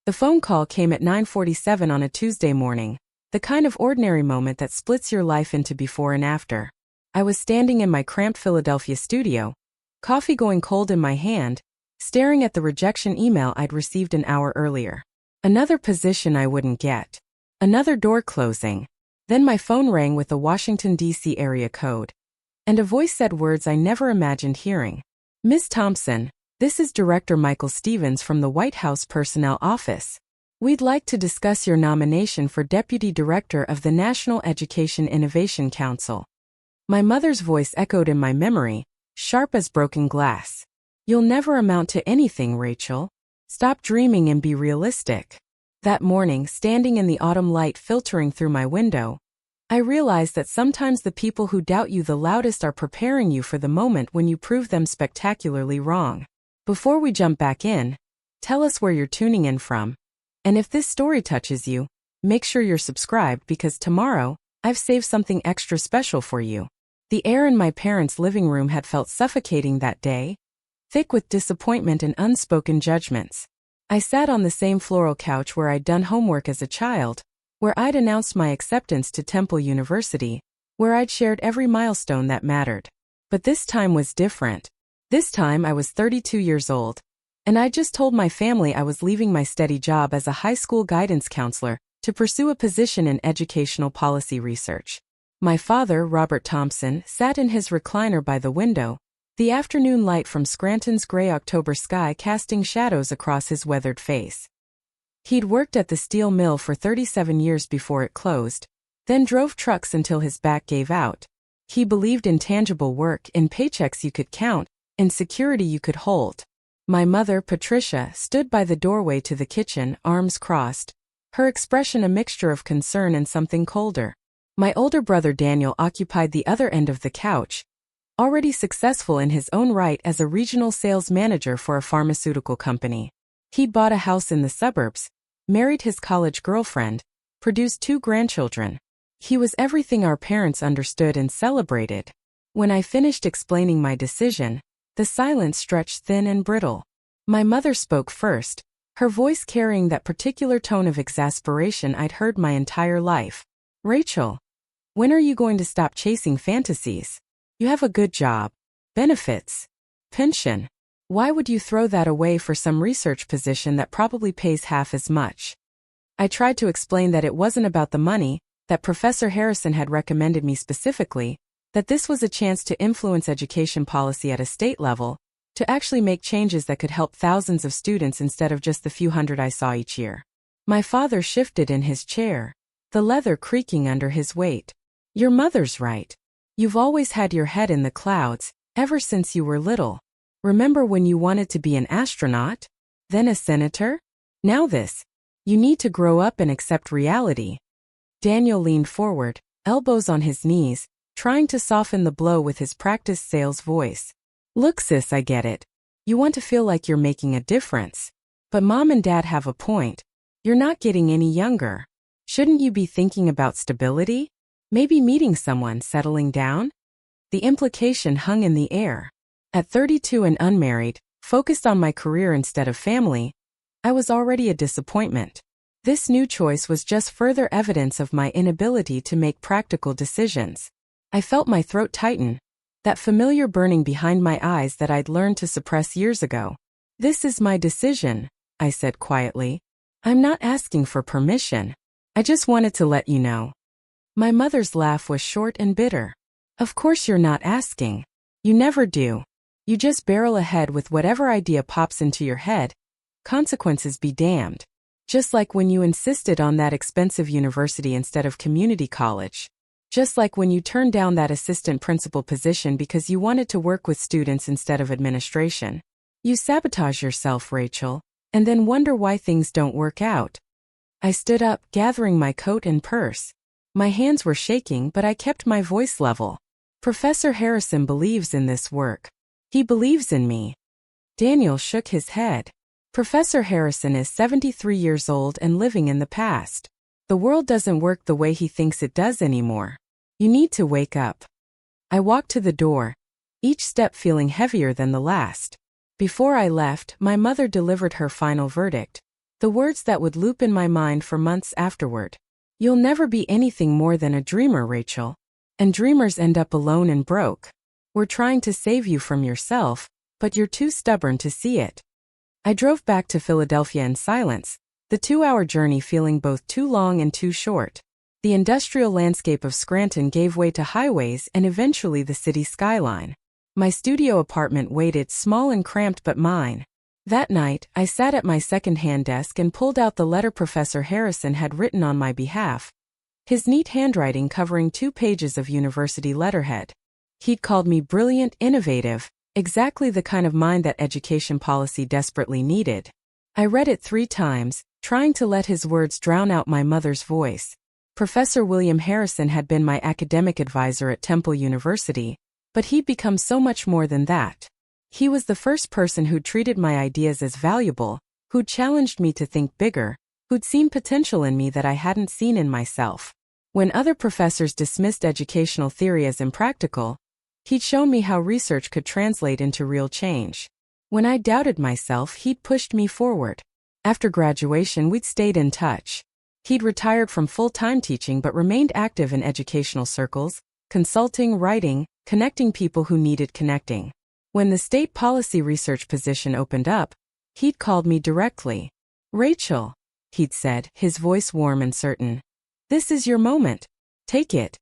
The phone call came at 9:47 on a Tuesday morning, the kind of ordinary moment that splits your life into before and after. I was standing in my cramped Philadelphia studio, coffee going cold in my hand, staring at the rejection email I'd received an hour earlier. Another position I wouldn't get. Another door closing. Then my phone rang with a Washington, D.C. area code. And a voice said words I never imagined hearing. "Miss Thompson, this is Director Michael Stevens from the White House Personnel Office. We'd like to discuss your nomination for Deputy Director of the National Education Innovation Council." My mother's voice echoed in my memory, sharp as broken glass. "You'll never amount to anything, Rachel. Stop dreaming and be realistic." That morning, standing in the autumn light filtering through my window, I realized that sometimes the people who doubt you the loudest are preparing you for the moment when you prove them spectacularly wrong. Before we jump back in, tell us where you're tuning in from. And if this story touches you, make sure you're subscribed because tomorrow, I've saved something extra special for you. The air in my parents' living room had felt suffocating that day, thick with disappointment and unspoken judgments. I sat on the same floral couch where I'd done homework as a child, where I'd announced my acceptance to Temple University, where I'd shared every milestone that mattered. But this time was different. This time I was 32 years old, and I just told my family I was leaving my steady job as a high school guidance counselor to pursue a position in educational policy research. My father, Robert Thompson, sat in his recliner by the window, the afternoon light from Scranton's gray October sky casting shadows across his weathered face. He'd worked at the steel mill for 37 years before it closed, then drove trucks until his back gave out. He believed in tangible work, in paychecks you could count, in security you could hold. My mother, Patricia, stood by the doorway to the kitchen, arms crossed, her expression a mixture of concern and something colder. My older brother Daniel occupied the other end of the couch, already successful in his own right as a regional sales manager for a pharmaceutical company. He'd bought a house in the suburbs, married his college girlfriend, produced 2 grandchildren. He was everything our parents understood and celebrated. When I finished explaining my decision, the silence stretched thin and brittle. My mother spoke first, her voice carrying that particular tone of exasperation I'd heard my entire life. "Rachel, when are you going to stop chasing fantasies? You have a good job, benefits, pension. Why would you throw that away for some research position that probably pays half as much?" I tried to explain that it wasn't about the money, that Professor Harrison had recommended me specifically, that this was a chance to influence education policy at a state level, to actually make changes that could help thousands of students instead of just the few hundred I saw each year. My father shifted in his chair, the leather creaking under his weight. "Your mother's right. You've always had your head in the clouds, ever since you were little. Remember when you wanted to be an astronaut? Then a senator? Now this. You need to grow up and accept reality." Daniel leaned forward, elbows on his knees, trying to soften the blow with his practiced sales voice. "Look sis, I get it. You want to feel like you're making a difference. But Mom and Dad have a point. You're not getting any younger. Shouldn't you be thinking about stability? Maybe meeting someone, settling down?" The implication hung in the air. At 32 and unmarried, focused on my career instead of family, I was already a disappointment. This new choice was just further evidence of my inability to make practical decisions. I felt my throat tighten, that familiar burning behind my eyes that I'd learned to suppress years ago. "This is my decision," I said quietly. "I'm not asking for permission. I just wanted to let you know." My mother's laugh was short and bitter. "Of course you're not asking. You never do. You just barrel ahead with whatever idea pops into your head. Consequences be damned. Just like when you insisted on that expensive university instead of community college. Just like when you turned down that assistant principal position because you wanted to work with students instead of administration. You sabotage yourself, Rachel, and then wonder why things don't work out." I stood up, gathering my coat and purse. My hands were shaking, but I kept my voice level. "Professor Harrison believes in this work. He believes in me." Daniel shook his head. "Professor Harrison is 73 years old and living in the past. The world doesn't work the way he thinks it does anymore. You need to wake up." I walked to the door, each step feeling heavier than the last. Before I left, my mother delivered her final verdict. The words that would loop in my mind for months afterward. You'll never be anything more than a dreamer, Rachel. And dreamers end up alone and broke. We're trying to save you from yourself, but you're too stubborn to see it. I drove back to Philadelphia in silence, the 2-hour journey feeling both too long and too short. The industrial landscape of Scranton gave way to highways and eventually the city skyline. My studio apartment waited, small and cramped but mine. That night, I sat at my second-hand desk and pulled out the letter Professor Harrison had written on my behalf. His neat handwriting covering 2 pages of university letterhead. He'd called me brilliant, innovative, exactly the kind of mind that education policy desperately needed. I read it 3 times, trying to let his words drown out my mother's voice. Professor William Harrison had been my academic advisor at Temple University, but he'd become so much more than that. He was the first person who'd treated my ideas as valuable, who'd challenged me to think bigger, who'd seen potential in me that I hadn't seen in myself. When other professors dismissed educational theory as impractical, he'd shown me how research could translate into real change. When I doubted myself, he'd pushed me forward. After graduation, we'd stayed in touch. He'd retired from full-time teaching but remained active in educational circles, consulting, writing, connecting people who needed connecting. When the state policy research position opened up, he'd called me directly. Rachel, he'd said, his voice warm and certain. This is your moment. Take it.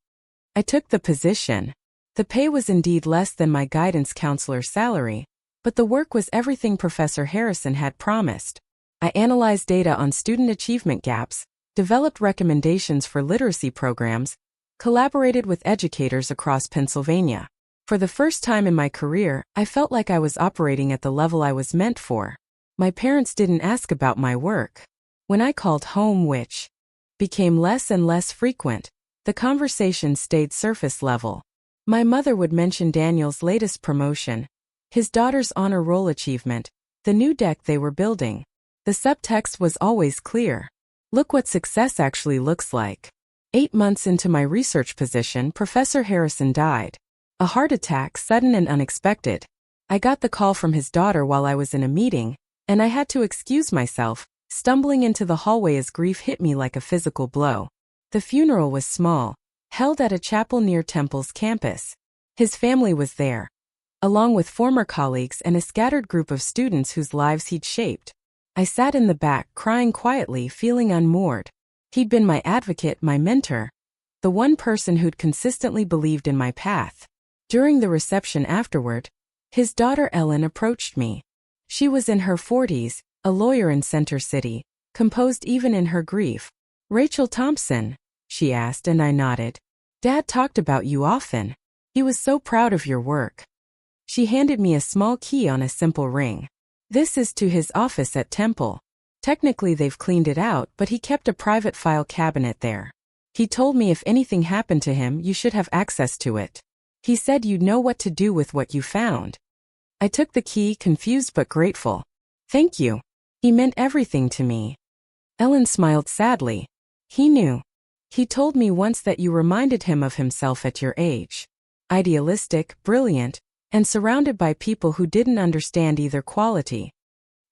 I took the position. The pay was indeed less than my guidance counselor's salary, but the work was everything Professor Harrison had promised. I analyzed data on student achievement gaps, developed recommendations for literacy programs, collaborated with educators across Pennsylvania. For the first time in my career, I felt like I was operating at the level I was meant for. My parents didn't ask about my work. When I called home, which became less and less frequent, the conversation stayed surface level. My mother would mention Daniel's latest promotion, his daughter's honor roll achievement, the new deck they were building. The subtext was always clear. Look what success actually looks like. 8 months into my research position, Professor Harrison died. A heart attack, sudden and unexpected. I got the call from his daughter while I was in a meeting, and I had to excuse myself, stumbling into the hallway as grief hit me like a physical blow. The funeral was small, held at a chapel near Temple's campus. His family was there, along with former colleagues and a scattered group of students whose lives he'd shaped. I sat in the back, crying quietly, feeling unmoored. He'd been my advocate, my mentor, the one person who'd consistently believed in my path. During the reception afterward, his daughter Ellen approached me. She was in her 40s, a lawyer in Center City, composed even in her grief. Rachel Thompson, she asked, and I nodded. Dad talked about you often. He was so proud of your work. She handed me a small key on a simple ring. This is to his office at Temple. Technically they've cleaned it out, but he kept a private file cabinet there. He told me if anything happened to him, you should have access to it. He said you'd know what to do with what you found. I took the key, confused but grateful. Thank you. He meant everything to me. Ellen smiled sadly. He knew. He told me once that you reminded him of himself at your age. Idealistic, brilliant, and surrounded by people who didn't understand either quality.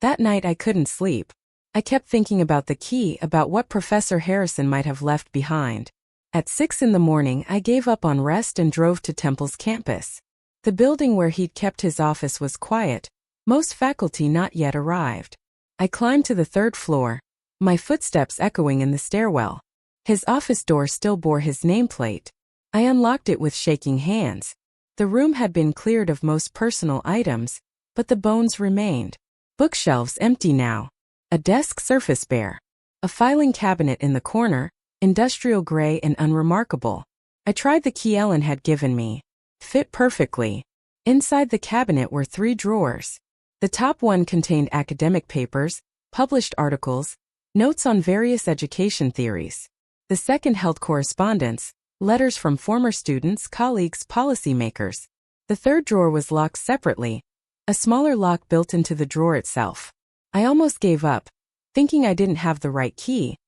That night I couldn't sleep. I kept thinking about the key, about what Professor Harrison might have left behind. At 6 in the morning, I gave up on rest and drove to Temple's campus. The building where he'd kept his office was quiet, most faculty not yet arrived. I climbed to the 3rd floor, my footsteps echoing in the stairwell. His office door still bore his nameplate. I unlocked it with shaking hands. The room had been cleared of most personal items, but the bones remained. Bookshelves empty now. A desk surface bare. A filing cabinet in the corner, industrial gray and unremarkable. I tried the key Ellen had given me. Fit perfectly. Inside the cabinet were 3 drawers. The top one contained academic papers, published articles, notes on various education theories. The second held correspondence, letters from former students, colleagues, policymakers. The 3rd drawer was locked separately, a smaller lock built into the drawer itself. I almost gave up, thinking I didn't have the right key.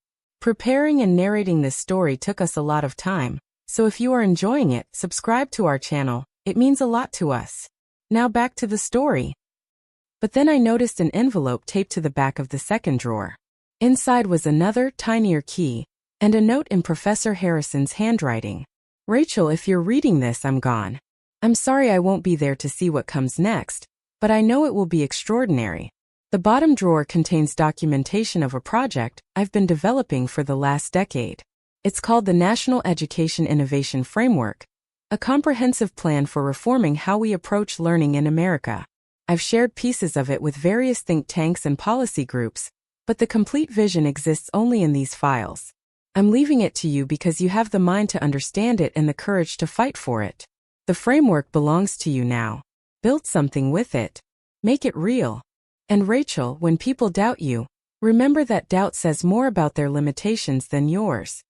Preparing and narrating this story took us a lot of time, so if you are enjoying it, subscribe to our channel, it means a lot to us. Now back to the story. But then I noticed an envelope taped to the back of the 2nd drawer. Inside was another, tinier key, and a note in Professor Harrison's handwriting. Rachel, if you're reading this, I'm gone. I'm sorry I won't be there to see what comes next, but I know it will be extraordinary. The bottom drawer contains documentation of a project I've been developing for the last decade. It's called the National Education Innovation Framework, a comprehensive plan for reforming how we approach learning in America. I've shared pieces of it with various think tanks and policy groups, but the complete vision exists only in these files. I'm leaving it to you because you have the mind to understand it and the courage to fight for it. The framework belongs to you now. Build something with it. Make it real. And Rachel, when people doubt you, remember that doubt says more about their limitations than yours.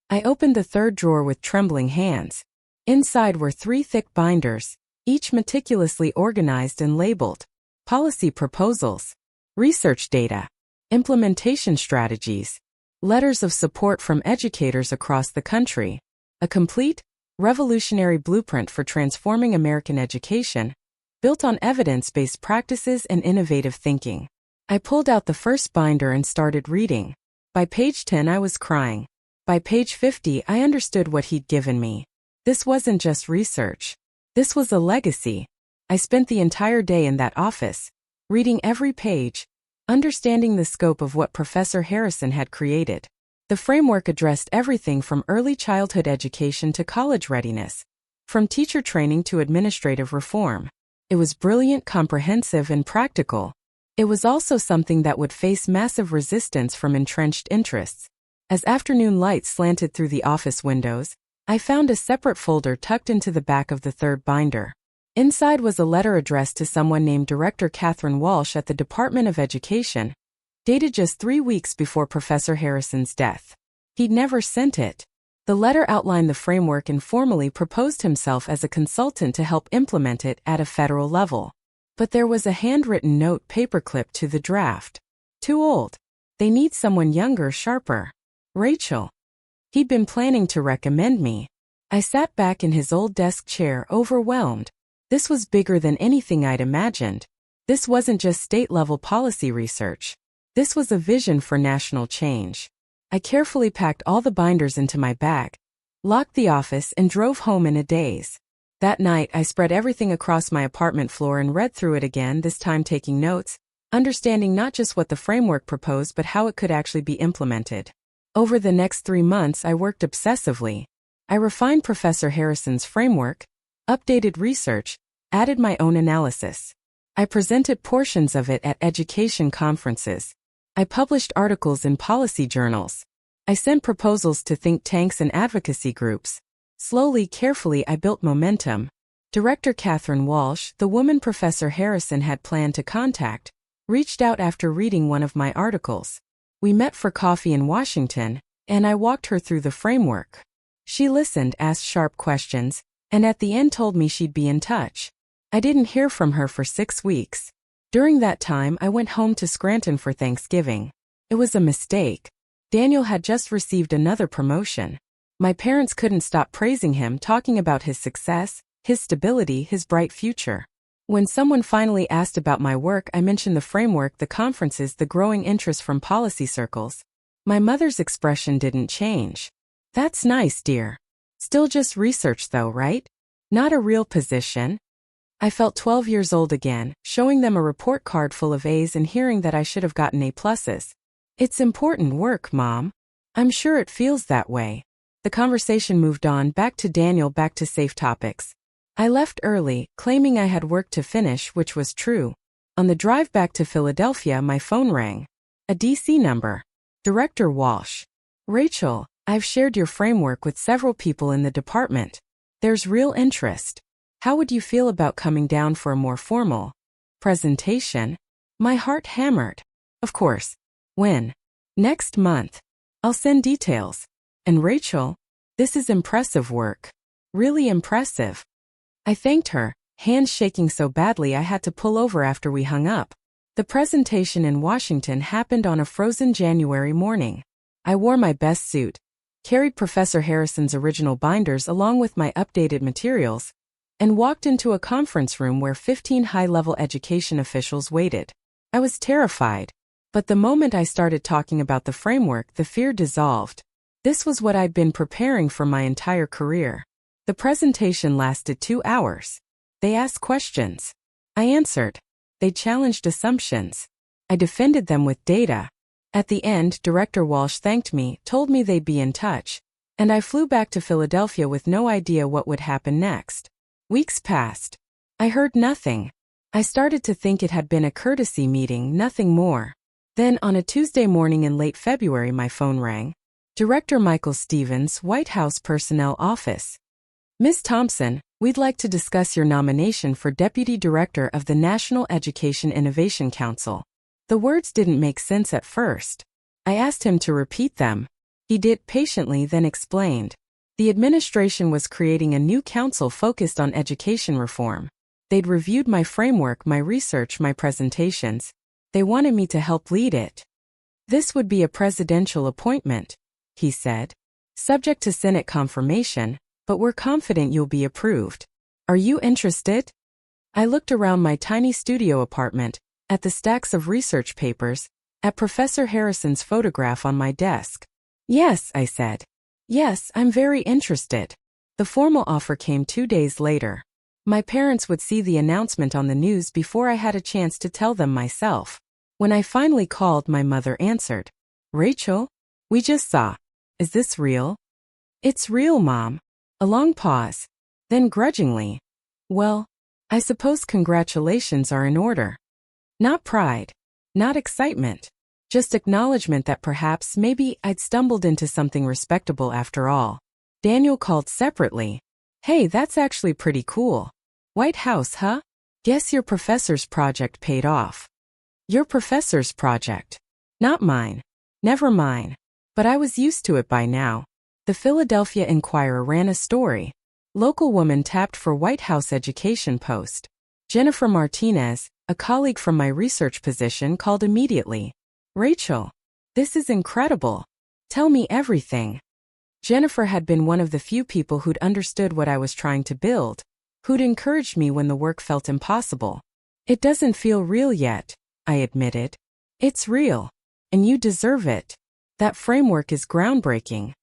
I opened the third drawer with trembling hands. Inside were 3 thick binders, each meticulously organized and labeled. Policy proposals, research data, implementation strategies, letters of support from educators across the country, a complete, revolutionary blueprint for transforming American education, built on evidence-based practices and innovative thinking. I pulled out the first binder and started reading. By page 10 I was crying. By page 50 I understood what he'd given me. This wasn't just research. This was a legacy. I spent the entire day in that office, reading every page, understanding the scope of what Professor Harrison had created. The framework addressed everything from early childhood education to college readiness, from teacher training to administrative reform. It was brilliant, comprehensive, and practical. It was also something that would face massive resistance from entrenched interests. As afternoon light slanted through the office windows, I found a separate folder tucked into the back of the third binder. Inside was a letter addressed to someone named Director Catherine Walsh at the Department of Education, dated just 3 weeks before Professor Harrison's death. He'd never sent it. The letter outlined the framework and formally proposed himself as a consultant to help implement it at a federal level. But there was a handwritten note paperclipped to the draft. Too old. They need someone younger, sharper. Rachel. He'd been planning to recommend me. I sat back in his old desk chair, overwhelmed. This was bigger than anything I'd imagined. This wasn't just state-level policy research. This was a vision for national change. I carefully packed all the binders into my bag, locked the office, and drove home in a daze. That night, I spread everything across my apartment floor and read through it again, this time taking notes, understanding not just what the framework proposed but how it could actually be implemented. Over the next 3 months, I worked obsessively. I refined Professor Harrison's framework, updated research, added my own analysis. I presented portions of it at education conferences. I published articles in policy journals. I sent proposals to think tanks and advocacy groups. Slowly, carefully, I built momentum. Director Catherine Walsh, the woman Professor Harrison had planned to contact, reached out after reading one of my articles. We met for coffee in Washington, and I walked her through the framework. She listened, asked sharp questions, and at the end told me she'd be in touch. I didn't hear from her for 6 weeks. During that time, I went home to Scranton for Thanksgiving. It was a mistake. Daniel had just received another promotion. My parents couldn't stop praising him, talking about his success, his stability, his bright future. When someone finally asked about my work, I mentioned the framework, the conferences, the growing interest from policy circles. My mother's expression didn't change. "That's nice, dear. Still just research though, right? Not a real position?" I felt 12 years old again, showing them a report card full of A's and hearing that I should have gotten A+. "It's important work, Mom. I'm sure it feels that way." The conversation moved on, back to Daniel, back to safe topics. I left early, claiming I had work to finish, which was true. On the drive back to Philadelphia, my phone rang. A DC number. Director Walsh. "Rachel, I've shared your framework with several people in the department. There's real interest. How would you feel about coming down for a more formal presentation?" My heart hammered. "Of course. When?" "Next month. I'll send details." "And Rachel, this is impressive work. Really impressive." I thanked her, hands shaking so badly I had to pull over after we hung up. The presentation in Washington happened on a frozen January morning. I wore my best suit, carried Professor Harrison's original binders along with my updated materials, and walked into a conference room where 15 high-level education officials waited. I was terrified, But the moment I started talking about the framework, the fear dissolved. This was what I'd been preparing for my entire career. The presentation lasted 2 hours. They asked questions. I answered. They challenged assumptions. I defended them with data. At the end, Director Walsh thanked me, told me they'd be in touch, and I flew back to Philadelphia with no idea what would happen next. Weeks passed. I heard nothing. I started to think it had been a courtesy meeting, nothing more. Then, on a Tuesday morning in late February, my phone rang. Director Michael Stevens, White House Personnel Office. Ms. Thompson, we'd like to discuss your nomination for Deputy Director of the National Education Innovation Council. The words didn't make sense at first. I asked him to repeat them. He did patiently, then explained. The administration was creating a new council focused on education reform. They'd reviewed my framework, my research, my presentations. They wanted me to help lead it. This would be a presidential appointment, he said. Subject to Senate confirmation, but we're confident you'll be approved. Are you interested? I looked around my tiny studio apartment, at the stacks of research papers, at Professor Harrison's photograph on my desk. Yes, I said. Yes, I'm very interested. The formal offer came 2 days later. My parents would see the announcement on the news before I had a chance to tell them myself. When I finally called, my mother answered. Rachel? We just saw. Is this real? It's real, Mom. A long pause. Then grudgingly. Well, I suppose congratulations are in order. Not pride. Not excitement. Just acknowledgement that perhaps, maybe, I'd stumbled into something respectable after all. Daniel called separately. Hey, that's actually pretty cool. White House, huh? Guess your professor's project paid off. Your professor's project. Not mine. Never mine. But I was used to it by now. The Philadelphia Inquirer ran a story. Local woman tapped for White House education post. Jennifer Martinez, a colleague from my research position, called immediately. Rachel, this is incredible. Tell me everything. Jennifer had been one of the few people who'd understood what I was trying to build, who'd encouraged me when the work felt impossible. It doesn't feel real yet, I admitted. It's real. And you deserve it. That framework is groundbreaking.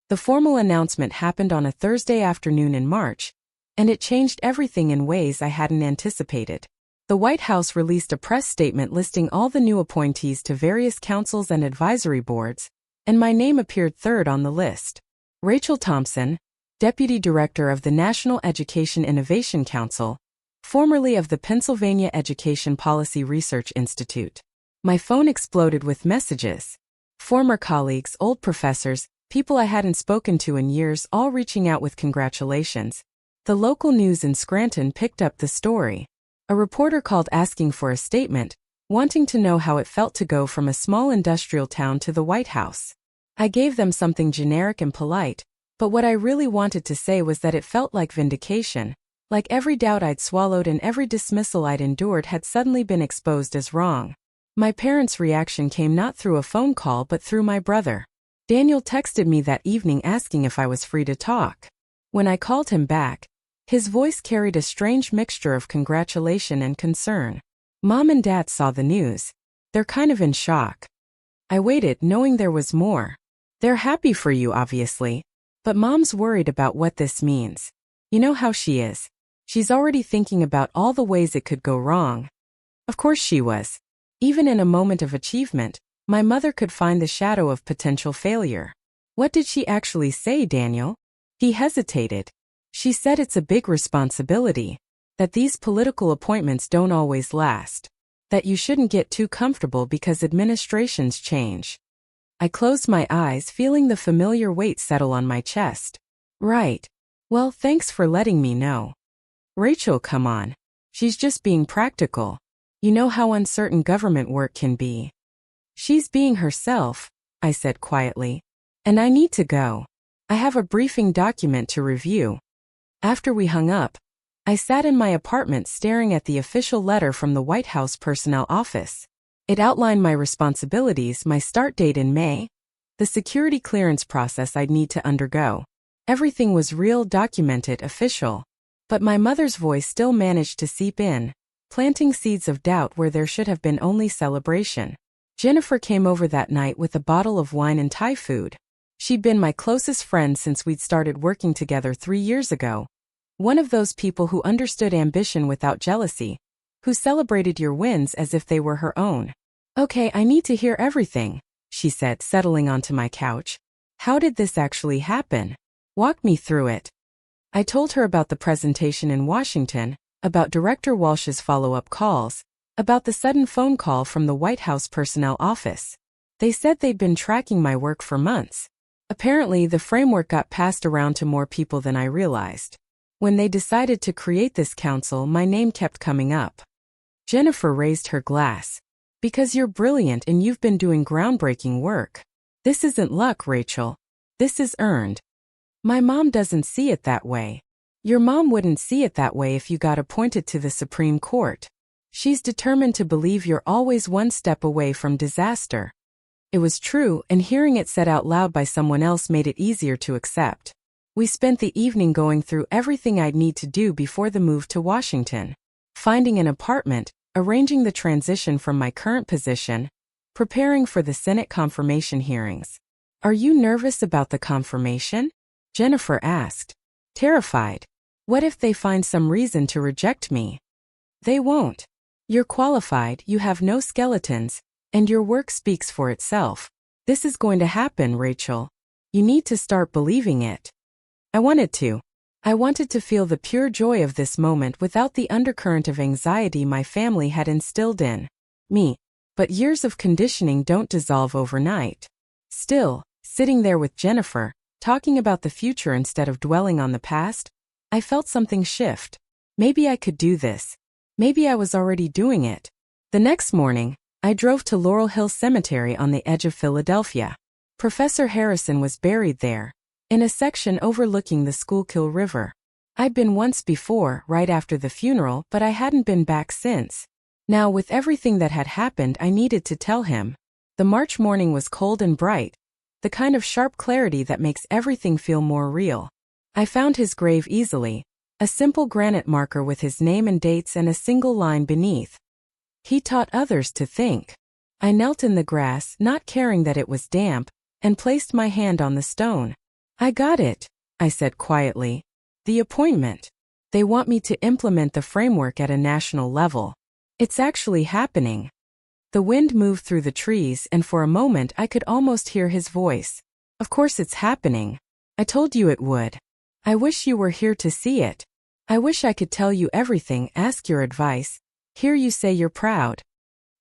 The formal announcement happened on a Thursday afternoon in March, and it changed everything in ways I hadn't anticipated. The White House released a press statement listing all the new appointees to various councils and advisory boards, and my name appeared third on the list. Rachel Thompson, Deputy Director of the National Education Innovation Council, formerly of the Pennsylvania Education Policy Research Institute. My phone exploded with messages. Former colleagues, old professors, people I hadn't spoken to in years, all reaching out with congratulations. The local news in Scranton picked up the story. A reporter called asking for a statement, wanting to know how it felt to go from a small industrial town to the White House. I gave them something generic and polite, but what I really wanted to say was that it felt like vindication, like every doubt I'd swallowed and every dismissal I'd endured had suddenly been exposed as wrong. My parents' reaction came not through a phone call but through my brother. Daniel texted me that evening asking if I was free to talk. When I called him back, his voice carried a strange mixture of congratulation and concern. Mom and Dad saw the news. They're kind of in shock. I waited, knowing there was more. They're happy for you, obviously. But Mom's worried about what this means. You know how she is. She's already thinking about all the ways it could go wrong. Of course she was. Even in a moment of achievement, my mother could find the shadow of potential failure. What did she actually say, Daniel? He hesitated. She said it's a big responsibility, that these political appointments don't always last, that you shouldn't get too comfortable because administrations change. I closed my eyes, feeling the familiar weight settle on my chest. Right. Well, thanks for letting me know. Rachel, come on. She's just being practical. You know how uncertain government work can be. She's being herself, I said quietly. And I need to go. I have a briefing document to review. After we hung up, I sat in my apartment staring at the official letter from the White House Personnel Office. It outlined my responsibilities, my start date in May, the security clearance process I'd need to undergo. Everything was real, documented, official. But my mother's voice still managed to seep in, planting seeds of doubt where there should have been only celebration. Jennifer came over that night with a bottle of wine and Thai food. She'd been my closest friend since we'd started working together 3 years ago. One of those people who understood ambition without jealousy, who celebrated your wins as if they were her own. "Okay, I need to hear everything," she said, settling onto my couch. "How did this actually happen? Walk me through it." I told her about the presentation in Washington, about Director Walsh's follow-up calls, about the sudden phone call from the White House personnel office. They said they'd been tracking my work for months. Apparently, the framework got passed around to more people than I realized. When they decided to create this council, my name kept coming up. Jennifer raised her glass. "Because you're brilliant and you've been doing groundbreaking work. This isn't luck, Rachel. This is earned." "My mom doesn't see it that way." "Your mom wouldn't see it that way if you got appointed to the Supreme Court. She's determined to believe you're always one step away from disaster." It was true, and hearing it said out loud by someone else made it easier to accept. We spent the evening going through everything I'd need to do before the move to Washington. Finding an apartment, arranging the transition from my current position, preparing for the Senate confirmation hearings. "Are you nervous about the confirmation?" Jennifer asked. "Terrified. What if they find some reason to reject me?" "They won't. You're qualified, you have no skeletons, and your work speaks for itself. This is going to happen, Rachel. You need to start believing it." I wanted to. I wanted to feel the pure joy of this moment without the undercurrent of anxiety my family had instilled in me. But years of conditioning don't dissolve overnight. Still, sitting there with Jennifer, talking about the future instead of dwelling on the past, I felt something shift. Maybe I could do this. Maybe I was already doing it. The next morning, I drove to Laurel Hill Cemetery on the edge of Philadelphia. Professor Harrison was buried there, in a section overlooking the Schuylkill River. I'd been once before, right after the funeral, but I hadn't been back since. Now, with everything that had happened, I needed to tell him. The March morning was cold and bright, the kind of sharp clarity that makes everything feel more real. I found his grave easily, a simple granite marker with his name and dates and a single line beneath. "He taught others to think." I knelt in the grass, not caring that it was damp, and placed my hand on the stone. "I got it," I said quietly. "The appointment. They want me to implement the framework at a national level. It's actually happening." The wind moved through the trees, and for a moment I could almost hear his voice. "Of course it's happening. I told you it would. I wish you were here to see it. I wish I could tell you everything, ask your advice, hear you say you're proud."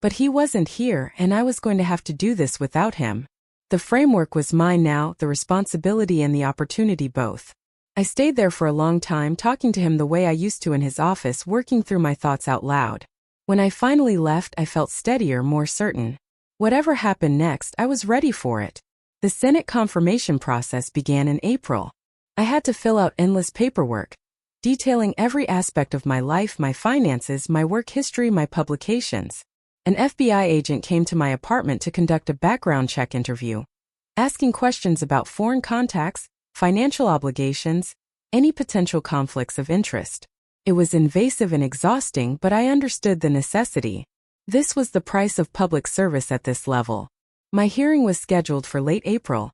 But he wasn't here, and I was going to have to do this without him. The framework was mine now, the responsibility and the opportunity both. I stayed there for a long time, talking to him the way I used to in his office, working through my thoughts out loud. When I finally left, I felt steadier, more certain. Whatever happened next, I was ready for it. The Senate confirmation process began in April. I had to fill out endless paperwork, detailing every aspect of my life, my finances, my work history, my publications. An FBI agent came to my apartment to conduct a background check interview, asking questions about foreign contacts, financial obligations, any potential conflicts of interest. It was invasive and exhausting, but I understood the necessity. This was the price of public service at this level. My hearing was scheduled for late April,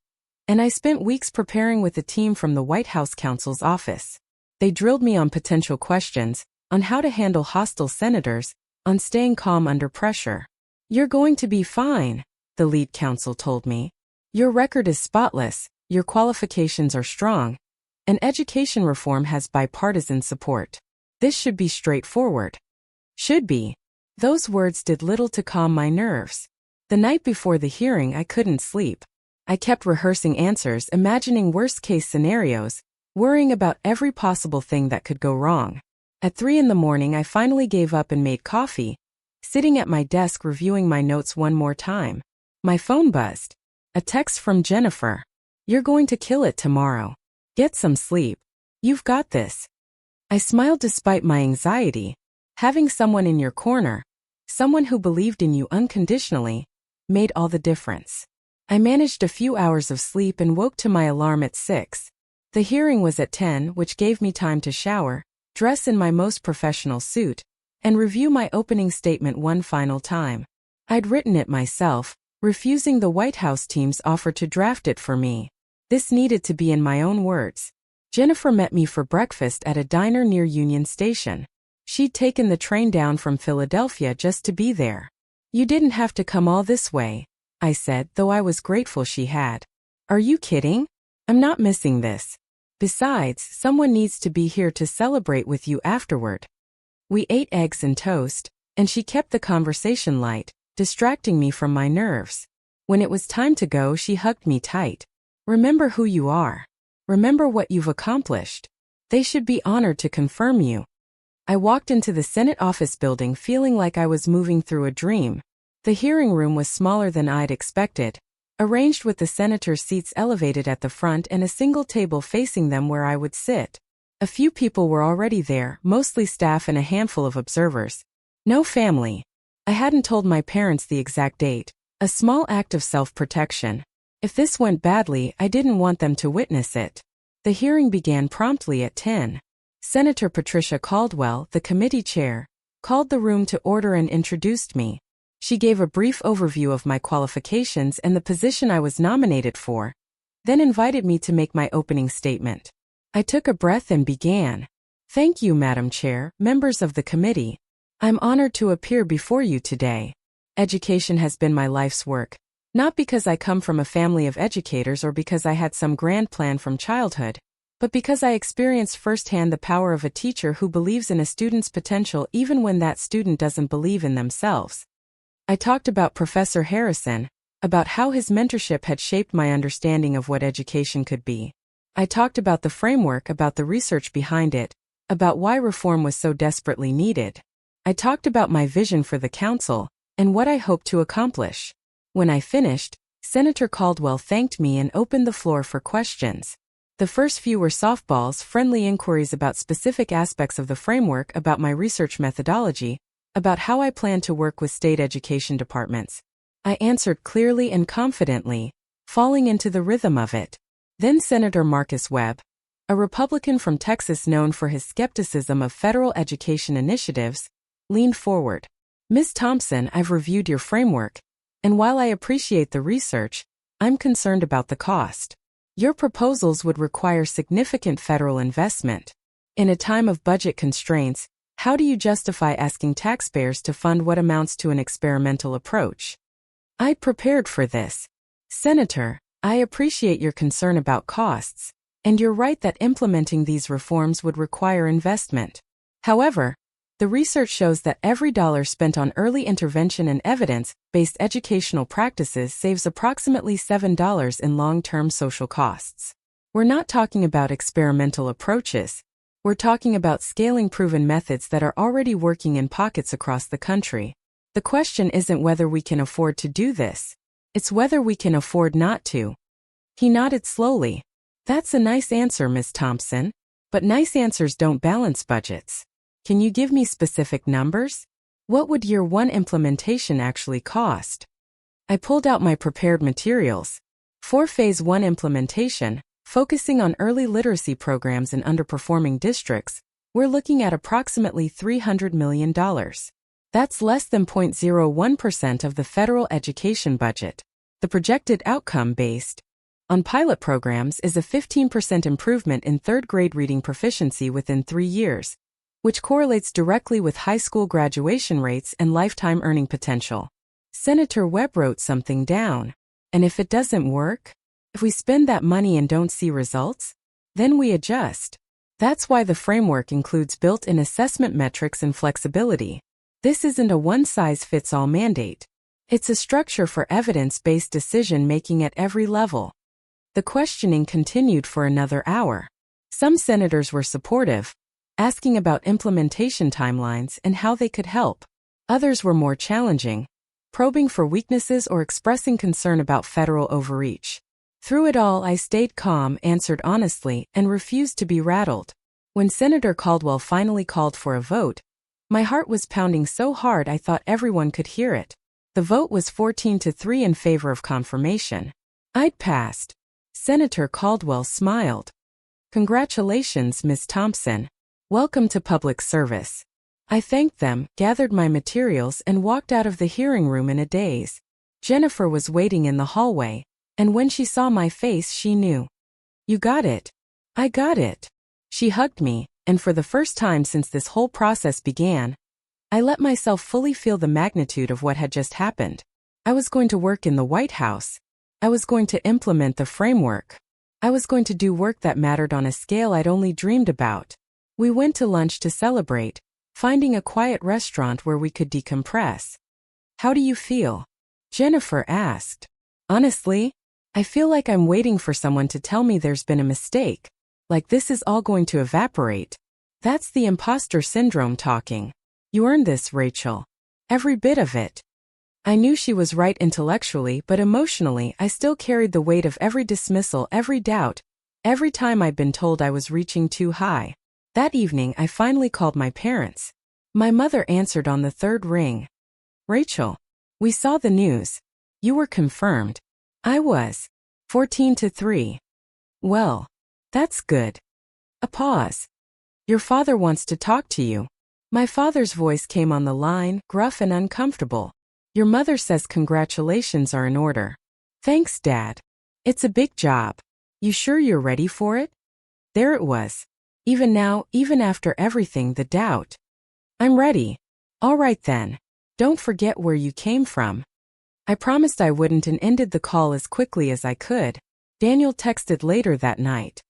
and I spent weeks preparing with a team from the White House counsel's office. They drilled me on potential questions, on how to handle hostile senators, on staying calm under pressure. "You're going to be fine," the lead counsel told me. "Your record is spotless, your qualifications are strong, and education reform has bipartisan support. This should be straightforward." Should be. Those words did little to calm my nerves. The night before the hearing, I couldn't sleep. I kept rehearsing answers, imagining worst-case scenarios, worrying about every possible thing that could go wrong. At 3 a.m, I finally gave up and made coffee, sitting at my desk reviewing my notes one more time. My phone buzzed. A text from Jennifer. "You're going to kill it tomorrow. Get some sleep. You've got this." I smiled despite my anxiety. Having someone in your corner, someone who believed in you unconditionally, made all the difference. I managed a few hours of sleep and woke to my alarm at 6. The hearing was at 10, which gave me time to shower, dress in my most professional suit, and review my opening statement one final time. I'd written it myself, refusing the White House team's offer to draft it for me. This needed to be in my own words. Jennifer met me for breakfast at a diner near Union Station. She'd taken the train down from Philadelphia just to be there. "You didn't have to come all this way," I said, though I was grateful she had. "Are you kidding? I'm not missing this. Besides, someone needs to be here to celebrate with you afterward." We ate eggs and toast, and she kept the conversation light, distracting me from my nerves. When it was time to go, she hugged me tight. "Remember who you are. Remember what you've accomplished. They should be honored to confirm you." I walked into the Senate office building feeling like I was moving through a dream. The hearing room was smaller than I'd expected, arranged with the senators' seats elevated at the front and a single table facing them where I would sit. A few people were already there, mostly staff and a handful of observers. No family. I hadn't told my parents the exact date, a small act of self-protection. If this went badly, I didn't want them to witness it. The hearing began promptly at 10. Senator Patricia Caldwell, the committee chair, called the room to order and introduced me. She gave a brief overview of my qualifications and the position I was nominated for, then invited me to make my opening statement. I took a breath and began. "Thank you, Madam Chair, members of the committee. I'm honored to appear before you today. Education has been my life's work, not because I come from a family of educators or because I had some grand plan from childhood, but because I experienced firsthand the power of a teacher who believes in a student's potential even when that student doesn't believe in themselves." I talked about Professor Harrison, about how his mentorship had shaped my understanding of what education could be. I talked about the framework, about the research behind it, about why reform was so desperately needed. I talked about my vision for the council and what I hoped to accomplish. When I finished, Senator Caldwell thanked me and opened the floor for questions. The first few were softballs, friendly inquiries about specific aspects of the framework, about my research methodology, about how I plan to work with state education departments. I answered clearly and confidently, falling into the rhythm of it. Then Senator Marcus Webb, a Republican from Texas known for his skepticism of federal education initiatives, leaned forward. "Ms. Thompson, I've reviewed your framework, and while I appreciate the research, I'm concerned about the cost. Your proposals would require significant federal investment. In a time of budget constraints, how do you justify asking taxpayers to fund what amounts to an experimental approach?" I'd prepared for this. "Senator, I appreciate your concern about costs, and you're right that implementing these reforms would require investment. However, the research shows that every dollar spent on early intervention and evidence-based educational practices saves approximately $7 in long-term social costs. We're not talking about experimental approaches. We're talking about scaling proven methods that are already working in pockets across the country. The question isn't whether we can afford to do this. It's whether we can afford not to." He nodded slowly. "That's a nice answer, Ms. Thompson. But nice answers don't balance budgets. Can you give me specific numbers? What would year one implementation actually cost?" I pulled out my prepared materials. For Phase 1 implementation, focusing on early literacy programs in underperforming districts, we're looking at approximately $300 million. That's less than 0.01% of the federal education budget. The projected outcome based on pilot programs is a 15% improvement in third-grade reading proficiency within 3 years, which correlates directly with high school graduation rates and lifetime earning potential. Senator Webb wrote something down. "And if it doesn't work? If we spend that money and don't see results? Then we adjust." That's why the framework includes built-in assessment metrics and flexibility. This isn't a one-size-fits-all mandate. It's a structure for evidence-based decision-making at every level. The questioning continued for another hour. Some senators were supportive, asking about implementation timelines and how they could help. Others were more challenging, probing for weaknesses or expressing concern about federal overreach. Through it all, I stayed calm, answered honestly, and refused to be rattled. When Senator Caldwell finally called for a vote, my heart was pounding so hard I thought everyone could hear it. The vote was 14-3 in favor of confirmation. I'd passed. Senator Caldwell smiled. "Congratulations, Ms. Thompson. Welcome to public service. I thanked them, gathered my materials, and walked out of the hearing room in a daze. Jennifer was waiting in the hallway, and when she saw my face, she knew. "You got it." "I got it." She hugged me, and for the first time since this whole process began, I let myself fully feel the magnitude of what had just happened. I was going to work in the White House. I was going to implement the framework. I was going to do work that mattered on a scale I'd only dreamed about. We went to lunch to celebrate, finding a quiet restaurant where we could decompress. "How do you feel?" Jennifer asked. "Honestly, I feel like I'm waiting for someone to tell me there's been a mistake. Like this is all going to evaporate. That's the imposter syndrome talking. You earned this, Rachel. Every bit of it." I knew she was right intellectually, but emotionally I still carried the weight of every dismissal, every doubt, every time I'd been told I was reaching too high. That evening I finally called my parents. My mother answered on the third ring. "Rachel, we saw the news. You were confirmed." I was. 14-3. "Well, that's good." A pause. "Your father wants to talk to you." My father's voice came on the line, gruff and uncomfortable. "Your mother says congratulations are in order." "Thanks, Dad. It's a big job. You sure you're ready for it?" There it was. Even now, even after everything, the doubt. "I'm ready." "All right then. Don't forget where you came from." I promised I wouldn't and ended the call as quickly as I could. Daniel texted later that night.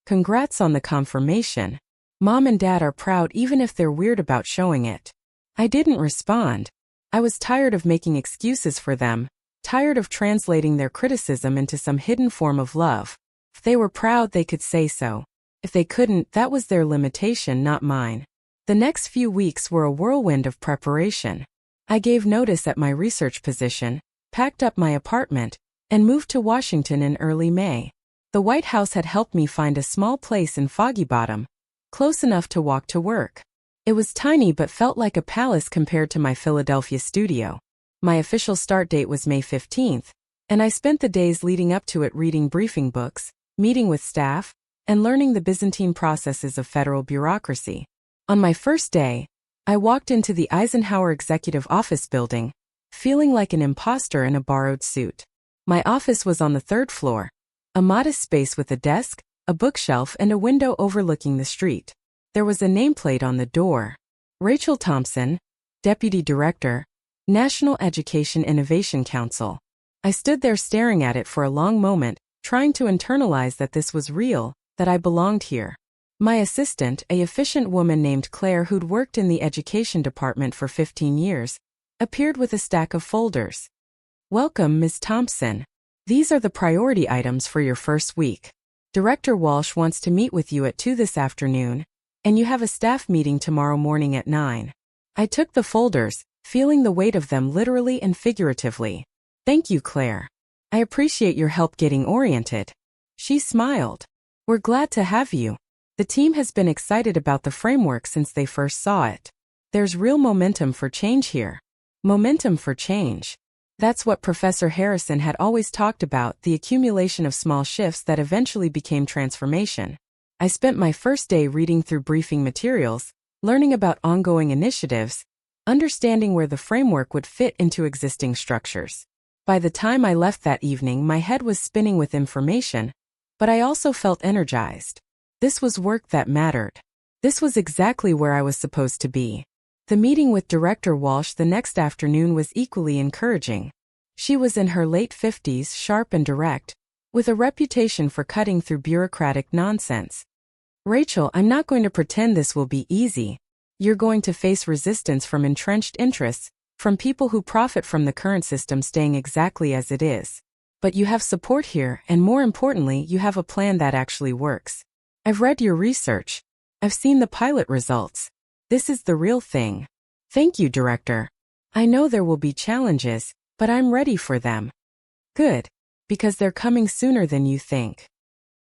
"Congrats on the confirmation. Mom and Dad are proud even if they're weird about showing it." I didn't respond. I was tired of making excuses for them, tired of translating their criticism into some hidden form of love. If they were proud, they could say so. If they couldn't, that was their limitation, not mine. The next few weeks were a whirlwind of preparation. I gave notice at my research position, packed up my apartment, and moved to Washington in early May. The White House had helped me find a small place in Foggy Bottom, close enough to walk to work. It was tiny but felt like a palace compared to my Philadelphia studio. My official start date was May 15th, and I spent the days leading up to it reading briefing books, meeting with staff, and learning the Byzantine processes of federal bureaucracy. On my first day, I walked into the Eisenhower Executive Office building, feeling like an imposter in a borrowed suit. My office was on the third floor, a modest space with a desk, a bookshelf, and a window overlooking the street. There was a nameplate on the door. Rachel Thompson, Deputy Director, National Education Innovation Council. I stood there staring at it for a long moment, trying to internalize that this was real, that I belonged here. My assistant, a efficient woman named Claire who'd worked in the education department for 15 years, appeared with a stack of folders. "Welcome, Ms. Thompson. These are the priority items for your first week. Director Walsh wants to meet with you at 2 this afternoon, and you have a staff meeting tomorrow morning at 9. I took the folders, feeling the weight of them literally and figuratively. "Thank you, Claire. I appreciate your help getting oriented." She smiled. "We're glad to have you. The team has been excited about the framework since they first saw it. There's real momentum for change here." Momentum for change. That's what Professor Harrison had always talked about, the accumulation of small shifts that eventually became transformation. I spent my first day reading through briefing materials, learning about ongoing initiatives, understanding where the framework would fit into existing structures. By the time I left that evening, my head was spinning with information, but I also felt energized. This was work that mattered. This was exactly where I was supposed to be. The meeting with Director Walsh the next afternoon was equally encouraging. She was in her late 50s, sharp and direct, with a reputation for cutting through bureaucratic nonsense. "Rachel, I'm not going to pretend this will be easy. You're going to face resistance from entrenched interests, from people who profit from the current system staying exactly as it is. But you have support here, and more importantly, you have a plan that actually works. I've read your research. I've seen the pilot results. This is the real thing." "Thank you, Director. I know there will be challenges, but I'm ready for them." "Good, because they're coming sooner than you think."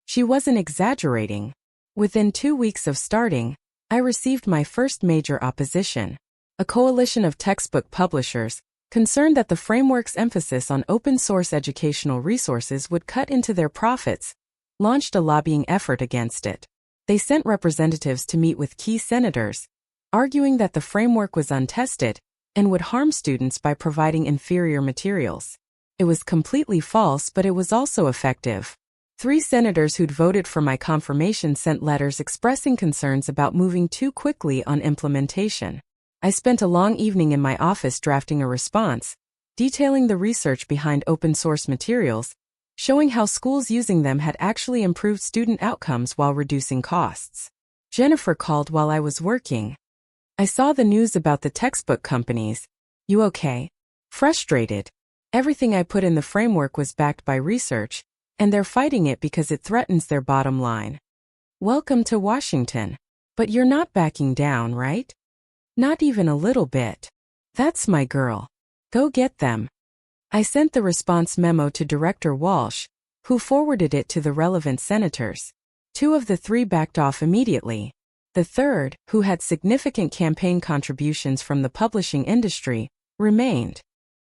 She wasn't exaggerating. Within 2 weeks of starting, I received my first major opposition. A coalition of textbook publishers, concerned that the framework's emphasis on open-source educational resources would cut into their profits, launched a lobbying effort against it. They sent representatives to meet with key senators, arguing that the framework was untested and would harm students by providing inferior materials. It was completely false, but it was also effective. 3 senators who'd voted for my confirmation sent letters expressing concerns about moving too quickly on implementation. I spent a long evening in my office drafting a response, detailing the research behind open-source materials, showing how schools using them had actually improved student outcomes while reducing costs. Jennifer called while I was working. I saw the news about the textbook companies. You okay? Frustrated. Everything I put in the framework was backed by research, and they're fighting it because it threatens their bottom line. Welcome to Washington. But you're not backing down, right? Not even a little bit. That's my girl. Go get them. I sent the response memo to Director Walsh, who forwarded it to the relevant senators. 2 of the 3 backed off immediately. The third, who had significant campaign contributions from the publishing industry, remained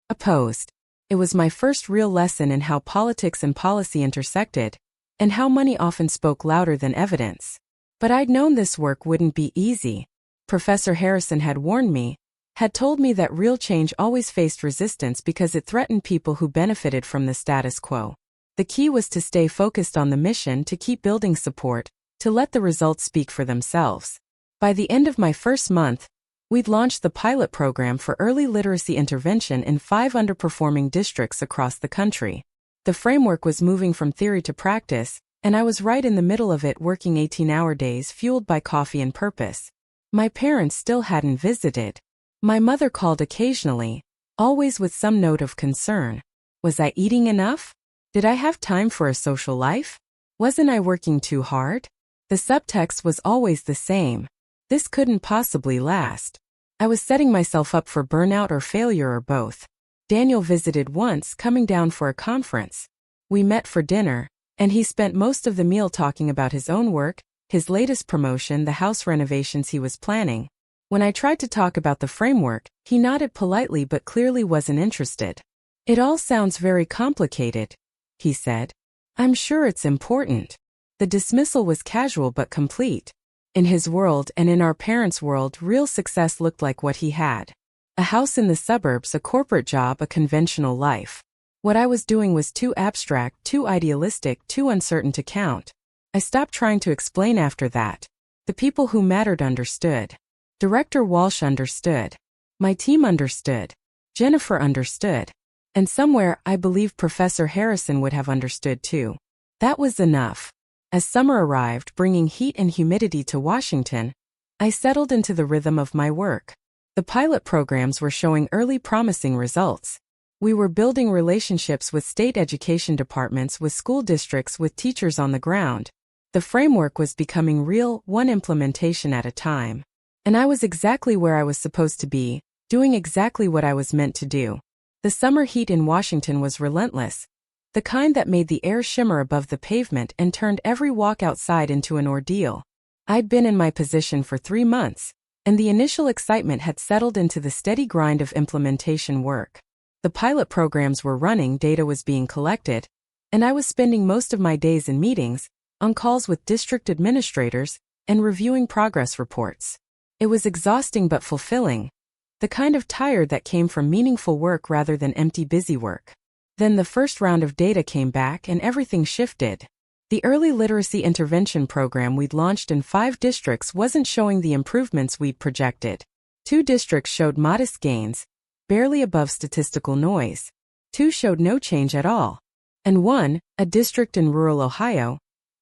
opposed. It was my first real lesson in how politics and policy intersected, and how money often spoke louder than evidence. But I'd known this work wouldn't be easy. Professor Harrison had warned me, had told me that real change always faced resistance because it threatened people who benefited from the status quo. The key was to stay focused on the mission, to keep building support, to let the results speak for themselves. By the end of my first month, we'd launched the pilot program for early literacy intervention in 5 underperforming districts across the country. The framework was moving from theory to practice, and I was right in the middle of it, working 18-hour days fueled by coffee and purpose. My parents still hadn't visited. My mother called occasionally, always with some note of concern. Was I eating enough? Did I have time for a social life? Wasn't I working too hard? The subtext was always the same. This couldn't possibly last. I was setting myself up for burnout or failure, or both. Daniel visited once, coming down for a conference. We met for dinner, and he spent most of the meal talking about his own work, his latest promotion, the house renovations he was planning. When I tried to talk about the framework, he nodded politely but clearly wasn't interested. It all sounds very complicated, he said. I'm sure it's important. The dismissal was casual but complete. In his world and in our parents' world, real success looked like what he had. A house in the suburbs, a corporate job, a conventional life. What I was doing was too abstract, too idealistic, too uncertain to count. I stopped trying to explain after that. The people who mattered understood. Director Walsh understood. My team understood. Jennifer understood. And somewhere, I believe Professor Harrison would have understood too. That was enough. As summer arrived, bringing heat and humidity to Washington, I settled into the rhythm of my work. The pilot programs were showing early promising results. We were building relationships with state education departments, with school districts, with teachers on the ground. The framework was becoming real, one implementation at a time. And I was exactly where I was supposed to be, doing exactly what I was meant to do. The summer heat in Washington was relentless. The kind that made the air shimmer above the pavement and turned every walk outside into an ordeal. I'd been in my position for 3 months, and the initial excitement had settled into the steady grind of implementation work. The pilot programs were running, data was being collected, and I was spending most of my days in meetings, on calls with district administrators, and reviewing progress reports. It was exhausting but fulfilling, the kind of tired that came from meaningful work rather than empty busy work. Then the first round of data came back and everything shifted. The early literacy intervention program we'd launched in 5 districts wasn't showing the improvements we'd projected. 2 districts showed modest gains, barely above statistical noise. 2 showed no change at all. And 1, a district in rural Ohio,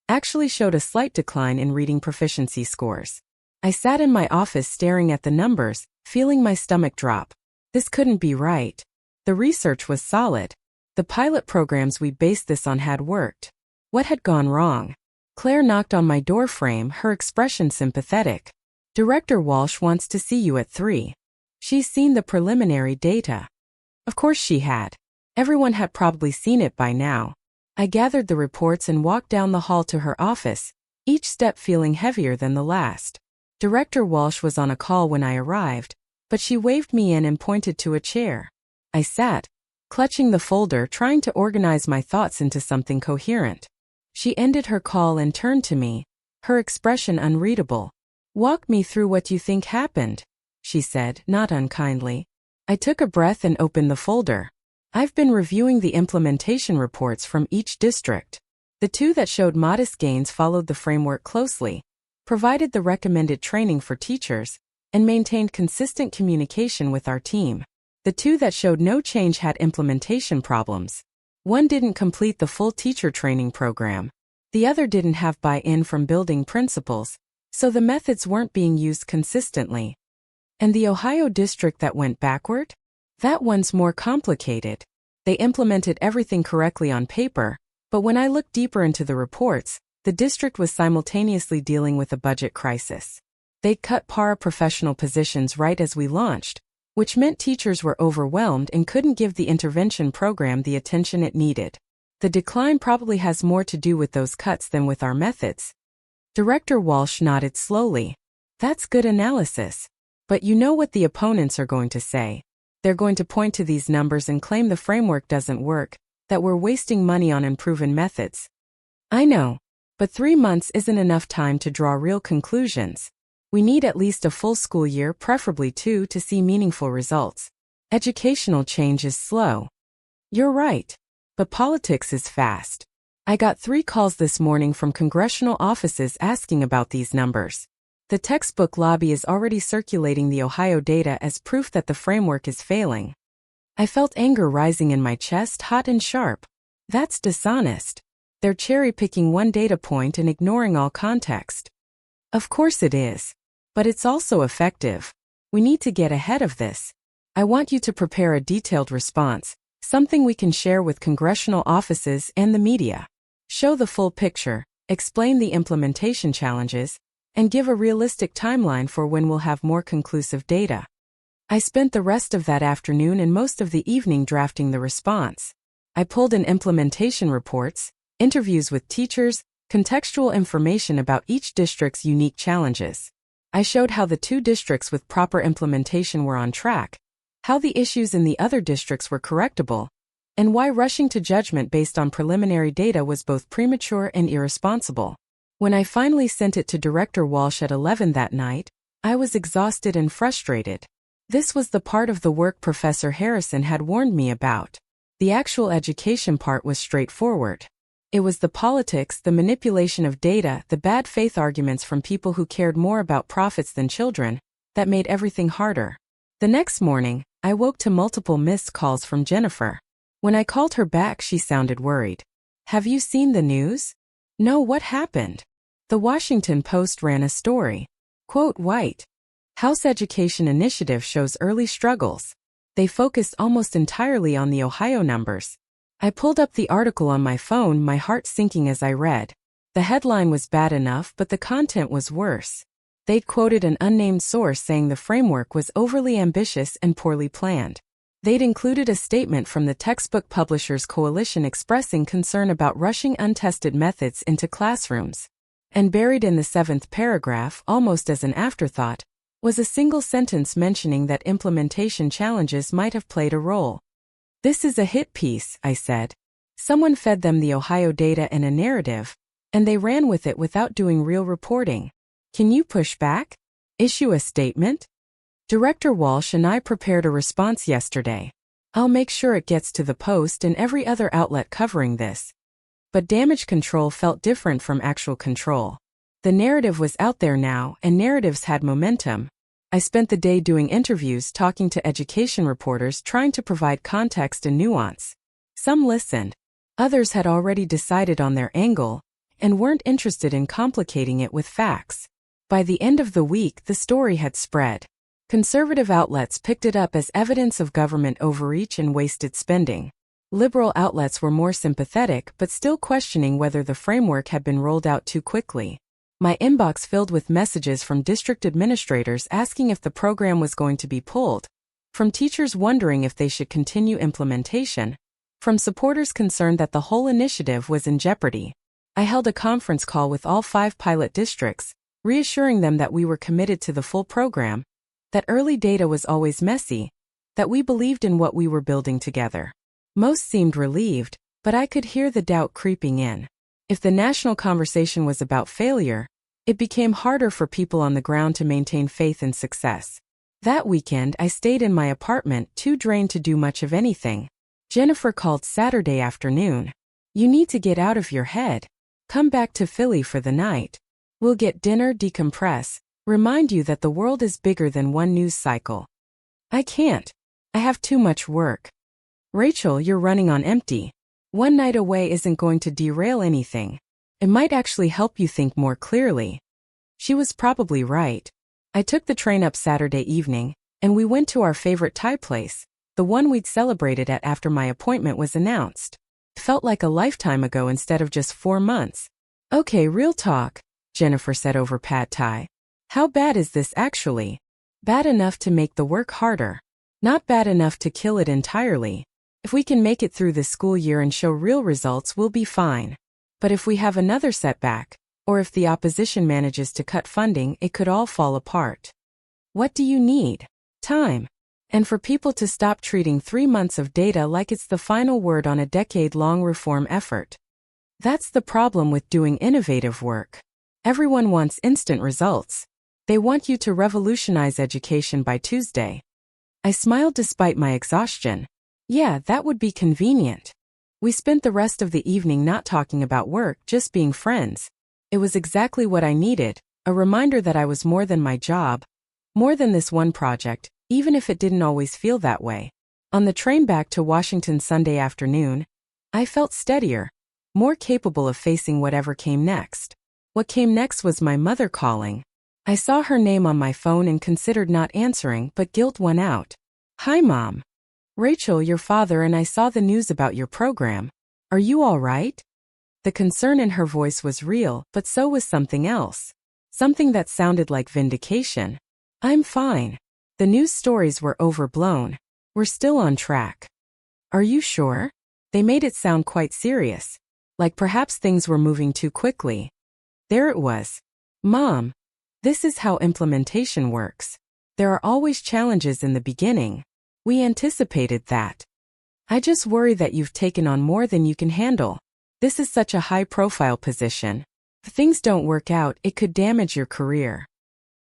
actually showed a slight decline in reading proficiency scores. I sat in my office staring at the numbers, feeling my stomach drop. This couldn't be right. The research was solid. The pilot programs we based this on had worked. What had gone wrong? Claire knocked on my door frame, her expression sympathetic. Director Walsh wants to see you at 3. She's seen the preliminary data. Of course she had. Everyone had probably seen it by now. I gathered the reports and walked down the hall to her office, each step feeling heavier than the last. Director Walsh was on a call when I arrived, but she waved me in and pointed to a chair. I sat, clutching the folder, trying to organize my thoughts into something coherent. She ended her call and turned to me, her expression unreadable. Walk me through what you think happened, she said, not unkindly. I took a breath and opened the folder. I've been reviewing the implementation reports from each district. The two that showed modest gains followed the framework closely, provided the recommended training for teachers, and maintained consistent communication with our team. The two that showed no change had implementation problems. One didn't complete the full teacher training program. The other didn't have buy-in from building principals, so the methods weren't being used consistently. And the Ohio district that went backward? That one's more complicated. They implemented everything correctly on paper, but when I looked deeper into the reports, the district was simultaneously dealing with a budget crisis. They'd cut paraprofessional positions right as we launched, which meant teachers were overwhelmed and couldn't give the intervention program the attention it needed. The decline probably has more to do with those cuts than with our methods. Director Walsh nodded slowly. That's good analysis. But you know what the opponents are going to say. They're going to point to these numbers and claim the framework doesn't work, that we're wasting money on unproven methods. I know, but 3 months isn't enough time to draw real conclusions. We need at least a full school year, preferably 2, to see meaningful results. Educational change is slow. You're right. But politics is fast. I got 3 calls this morning from congressional offices asking about these numbers. The textbook lobby is already circulating the Ohio data as proof that the framework is failing. I felt anger rising in my chest, hot and sharp. That's dishonest. They're cherry-picking one data point and ignoring all context. Of course it is. But it's also effective. We need to get ahead of this. I want you to prepare a detailed response, something we can share with congressional offices and the media. Show the full picture, explain the implementation challenges, and give a realistic timeline for when we'll have more conclusive data. I spent the rest of that afternoon and most of the evening drafting the response. I pulled in implementation reports, interviews with teachers, contextual information about each district's unique challenges. I showed how the 2 districts with proper implementation were on track, how the issues in the other districts were correctable, and why rushing to judgment based on preliminary data was both premature and irresponsible. When I finally sent it to Director Walsh at 11 that night, I was exhausted and frustrated. This was the part of the work Professor Harrison had warned me about. The actual education part was straightforward. It was the politics, the manipulation of data, the bad faith arguments from people who cared more about profits than children, that made everything harder. The next morning, I woke to multiple missed calls from Jennifer. When I called her back, she sounded worried. Have you seen the news? No, what happened? The Washington Post ran a story. Quote, White House Education Initiative shows early struggles. They focused almost entirely on the Ohio numbers. I pulled up the article on my phone, my heart sinking as I read. The headline was bad enough, but the content was worse. They'd quoted an unnamed source saying the framework was overly ambitious and poorly planned. They'd included a statement from the Textbook Publishers Coalition expressing concern about rushing untested methods into classrooms. And buried in the 7th paragraph, almost as an afterthought, was a single sentence mentioning that implementation challenges might have played a role. This is a hit piece, I said. Someone fed them the Ohio data and a narrative, and they ran with it without doing real reporting. Can you push back? Issue a statement? Director Walsh and I prepared a response yesterday. I'll make sure it gets to the Post and every other outlet covering this. But damage control felt different from actual control. The narrative was out there now, and narratives had momentum. I spent the day doing interviews, talking to education reporters, trying to provide context and nuance. Some listened. Others had already decided on their angle and weren't interested in complicating it with facts. By the end of the week, the story had spread. Conservative outlets picked it up as evidence of government overreach and wasted spending. Liberal outlets were more sympathetic but still questioning whether the framework had been rolled out too quickly. My inbox filled with messages from district administrators asking if the program was going to be pulled, from teachers wondering if they should continue implementation, from supporters concerned that the whole initiative was in jeopardy. I held a conference call with all 5 pilot districts, reassuring them that we were committed to the full program, that early data was always messy, that we believed in what we were building together. Most seemed relieved, but I could hear the doubt creeping in. If the national conversation was about failure, It became harder for people on the ground to maintain faith in success. That weekend, I stayed in my apartment, too drained to do much of anything. Jennifer called Saturday afternoon. "You need to get out of your head. Come back to Philly for the night. We'll get dinner, decompress, remind you that the world is bigger than one news cycle." "I can't. I have too much work." "Rachel, you're running on empty. One night away isn't going to derail anything. It might actually help you think more clearly." She was probably right. I took the train up Saturday evening, and we went to our favorite Thai place, the one we'd celebrated at after my appointment was announced. It felt like a lifetime ago instead of just 4 months. "Okay, real talk," Jennifer said over pad thai. "How bad is this actually?" "Bad enough to make the work harder. Not bad enough to kill it entirely. If we can make it through this school year and show real results, we'll be fine. But if we have another setback, or if the opposition manages to cut funding, it could all fall apart." "What do you need?" "Time. And for people to stop treating 3 months of data like it's the final word on a decade-long reform effort. That's the problem with doing innovative work. Everyone wants instant results. They want you to revolutionize education by Tuesday." I smiled despite my exhaustion. "Yeah, that would be convenient." We spent the rest of the evening not talking about work, just being friends. It was exactly what I needed, a reminder that I was more than my job, more than this one project, even if it didn't always feel that way. On the train back to Washington Sunday afternoon, I felt steadier, more capable of facing whatever came next. What came next was my mother calling. I saw her name on my phone and considered not answering, but guilt won out. "Hi, Mom. Rachel, your father and I saw the news about your program. Are you all right?" The concern in her voice was real, but so was something else. Something that sounded like vindication. "I'm fine. The news stories were overblown. We're still on track." "Are you sure?" They made it sound quite serious. Like perhaps things were moving too quickly. There it was. "Mom, this is how implementation works. There are always challenges in the beginning. We anticipated that. I just worry that you've taken on more than you can handle. This is such a high-profile position. If things don't work out, it could damage your career."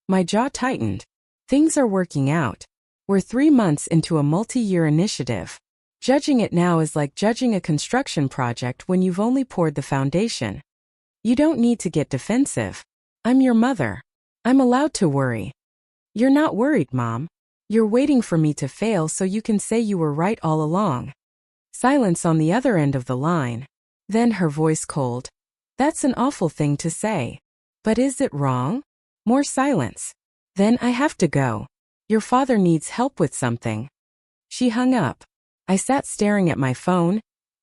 My jaw tightened. Things are working out. We're 3 months into a multi-year initiative. Judging it now is like judging a construction project when you've only poured the foundation. You don't need to get defensive. I'm your mother. I'm allowed to worry. You're not worried, Mom. You're waiting for me to fail so you can say you were right all along. Silence on the other end of the line. Then her voice cold. That's an awful thing to say. But is it wrong? More silence. Then I have to go. Your father needs help with something. She hung up. I sat staring at my phone,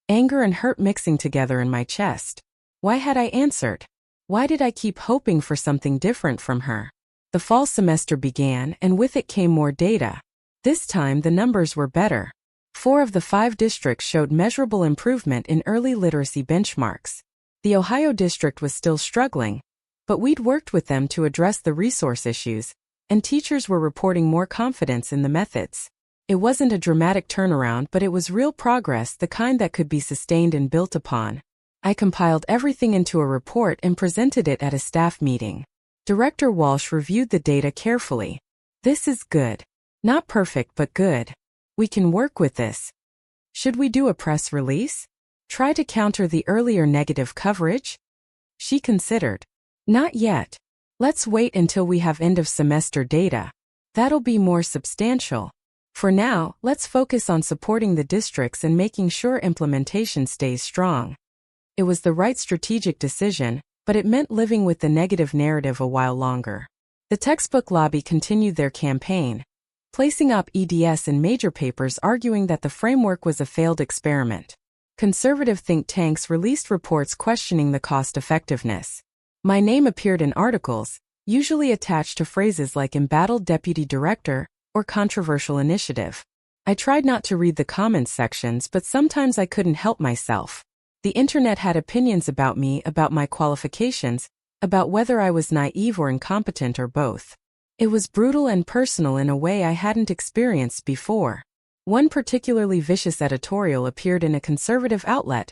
anger and hurt mixing together in my chest. Why had I answered? Why did I keep hoping for something different from her? The fall semester began, and with it came more data. This time the numbers were better. 4 of the 5 districts showed measurable improvement in early literacy benchmarks. The Ohio district was still struggling, but we'd worked with them to address the resource issues, and teachers were reporting more confidence in the methods. It wasn't a dramatic turnaround, but it was real progress, the kind that could be sustained and built upon. I compiled everything into a report and presented it at a staff meeting. Director Walsh reviewed the data carefully. This is good. Not perfect, but good. We can work with this. Should we do a press release? Try to counter the earlier negative coverage? She considered. Not yet. Let's wait until we have end-of-semester data. That'll be more substantial. For now, let's focus on supporting the districts and making sure implementation stays strong. It was the right strategic decision, but it meant living with the negative narrative a while longer. The textbook lobby continued their campaign, placing up EDS in major papers arguing that the framework was a failed experiment. Conservative think tanks released reports questioning the cost-effectiveness. My name appeared in articles, usually attached to phrases like embattled deputy director or controversial initiative. I tried not to read the comments sections, but sometimes I couldn't help myself. The internet had opinions about me, about my qualifications, about whether I was naive or incompetent or both. It was brutal and personal in a way I hadn't experienced before. One particularly vicious editorial appeared in a conservative outlet,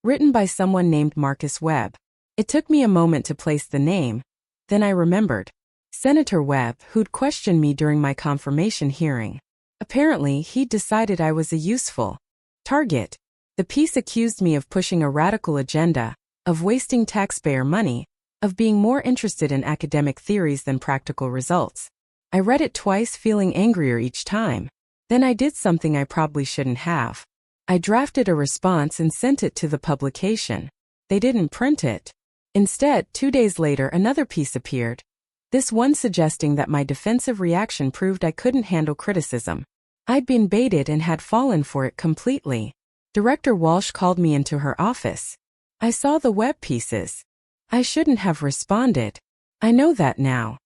written by someone named Marcus Webb. It took me a moment to place the name, Then I remembered. Senator Webb, who'd questioned me during my confirmation hearing. Apparently, he'd decided I was a useful target. The piece accused me of pushing a radical agenda, of wasting taxpayer money, of being more interested in academic theories than practical results. I read it twice, feeling angrier each time. Then I did something I probably shouldn't have. I drafted a response and sent it to the publication. They didn't print it. Instead, 2 days later, another piece appeared. This one suggesting that my defensive reaction proved I couldn't handle criticism. I'd been baited and had fallen for it completely. Director Walsh called me into her office. I saw the web pieces. I shouldn't have responded. I know that now.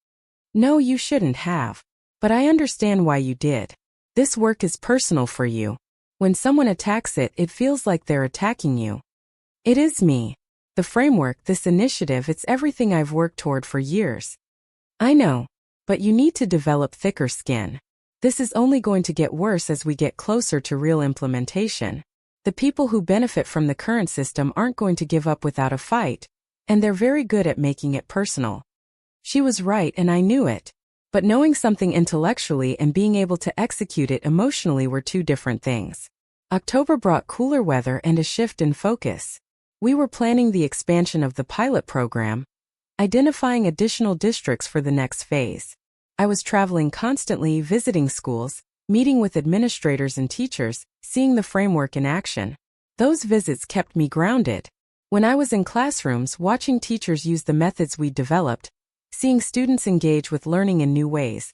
No, you shouldn't have. But I understand why you did. This work is personal for you. When someone attacks it, it feels like they're attacking you. It is me. The framework, this initiative, it's everything I've worked toward for years. I know. But you need to develop thicker skin. This is only going to get worse as we get closer to real implementation. The people who benefit from the current system aren't going to give up without a fight, and they're very good at making it personal. She was right and I knew it. But knowing something intellectually and being able to execute it emotionally were two different things. October brought cooler weather and a shift in focus. We were planning the expansion of the pilot program, identifying additional districts for the next phase. I was traveling constantly, visiting schools, meeting with administrators and teachers, seeing the framework in action. Those visits kept me grounded. When I was in classrooms, watching teachers use the methods we'd developed, seeing students engage with learning in new ways,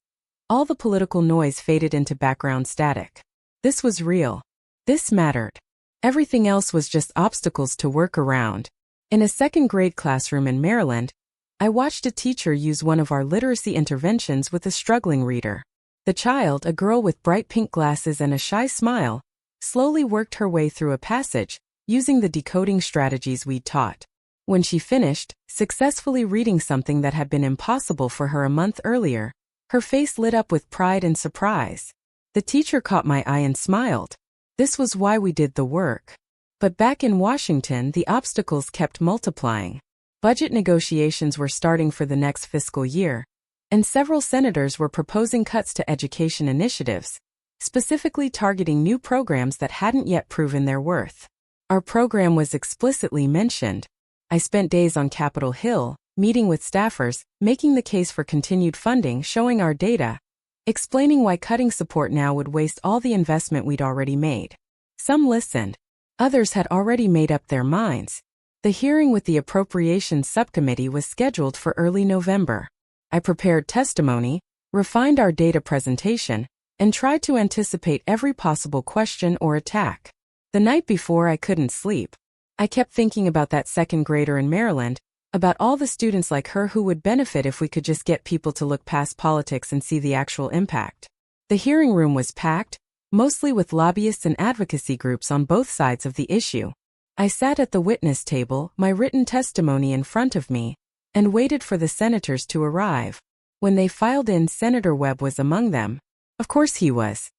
all the political noise faded into background static. This was real. This mattered. Everything else was just obstacles to work around. In a second-grade classroom in Maryland, I watched a teacher use one of our literacy interventions with a struggling reader. The child, a girl with bright pink glasses and a shy smile, slowly worked her way through a passage, using the decoding strategies we'd taught. When she finished, successfully reading something that had been impossible for her a month earlier, her face lit up with pride and surprise. The teacher caught my eye and smiled. This was why we did the work. But back in Washington, the obstacles kept multiplying. Budget negotiations were starting for the next fiscal year, and several senators were proposing cuts to education initiatives, specifically targeting new programs that hadn't yet proven their worth. Our program was explicitly mentioned. I spent days on Capitol Hill, meeting with staffers, making the case for continued funding, showing our data, explaining why cutting support now would waste all the investment we'd already made. Some listened. Others had already made up their minds. The hearing with the Appropriations Subcommittee was scheduled for early November. I prepared testimony, refined our data presentation, and tried to anticipate every possible question or attack. The night before, I couldn't sleep. I kept thinking about that second grader in Maryland, about all the students like her who would benefit if we could just get people to look past politics and see the actual impact. The hearing room was packed, mostly with lobbyists and advocacy groups on both sides of the issue. I sat at the witness table, my written testimony in front of me, and waited for the senators to arrive. When they filed in, Senator Webb was among them. Of course he was.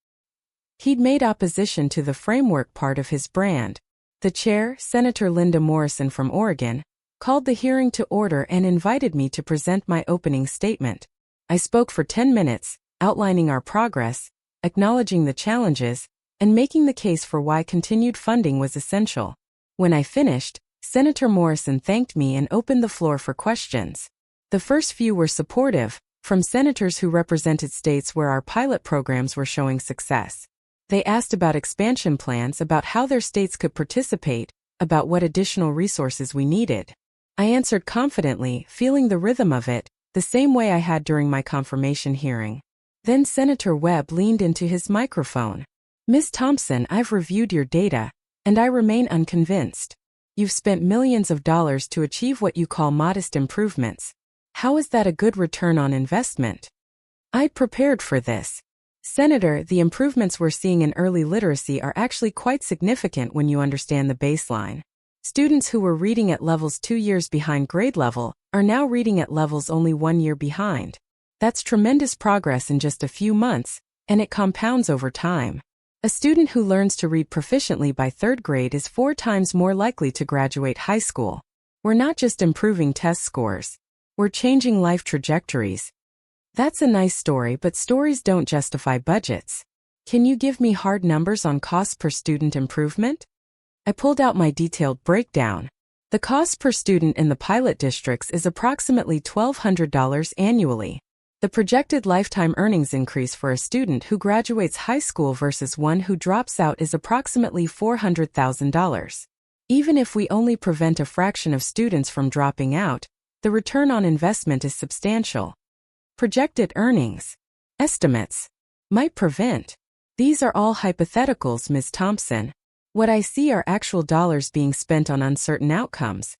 He'd made opposition to the framework part of his brand. The chair, Senator Linda Morrison from Oregon, called the hearing to order and invited me to present my opening statement. I spoke for 10 minutes, outlining our progress, acknowledging the challenges, and making the case for why continued funding was essential. When I finished, Senator Morrison thanked me and opened the floor for questions. The first few were supportive, from senators who represented states where our pilot programs were showing success. They asked about expansion plans, about how their states could participate, about what additional resources we needed. I answered confidently, feeling the rhythm of it, the same way I had during my confirmation hearing. Then Senator Webb leaned into his microphone. Ms. Thompson, I've reviewed your data, and I remain unconvinced. You've spent millions of dollars to achieve what you call modest improvements. How is that a good return on investment? I'd prepared for this. Senator, the improvements we're seeing in early literacy are actually quite significant when you understand the baseline. Students who were reading at levels 2 years behind grade level are now reading at levels only 1 year behind. That's tremendous progress in just a few months, and it compounds over time. A student who learns to read proficiently by 3rd grade is 4 times more likely to graduate high school. We're not just improving test scores. We're changing life trajectories. That's a nice story, but stories don't justify budgets. Can you give me hard numbers on costs per student improvement? I pulled out my detailed breakdown. The cost per student in the pilot districts is approximately $1,200 annually. The projected lifetime earnings increase for a student who graduates high school versus one who drops out is approximately $400,000. Even if we only prevent a fraction of students from dropping out, the return on investment is substantial. Projected earnings. Estimates. Might prevent. These are all hypotheticals, Ms. Thompson. What I see are actual dollars being spent on uncertain outcomes.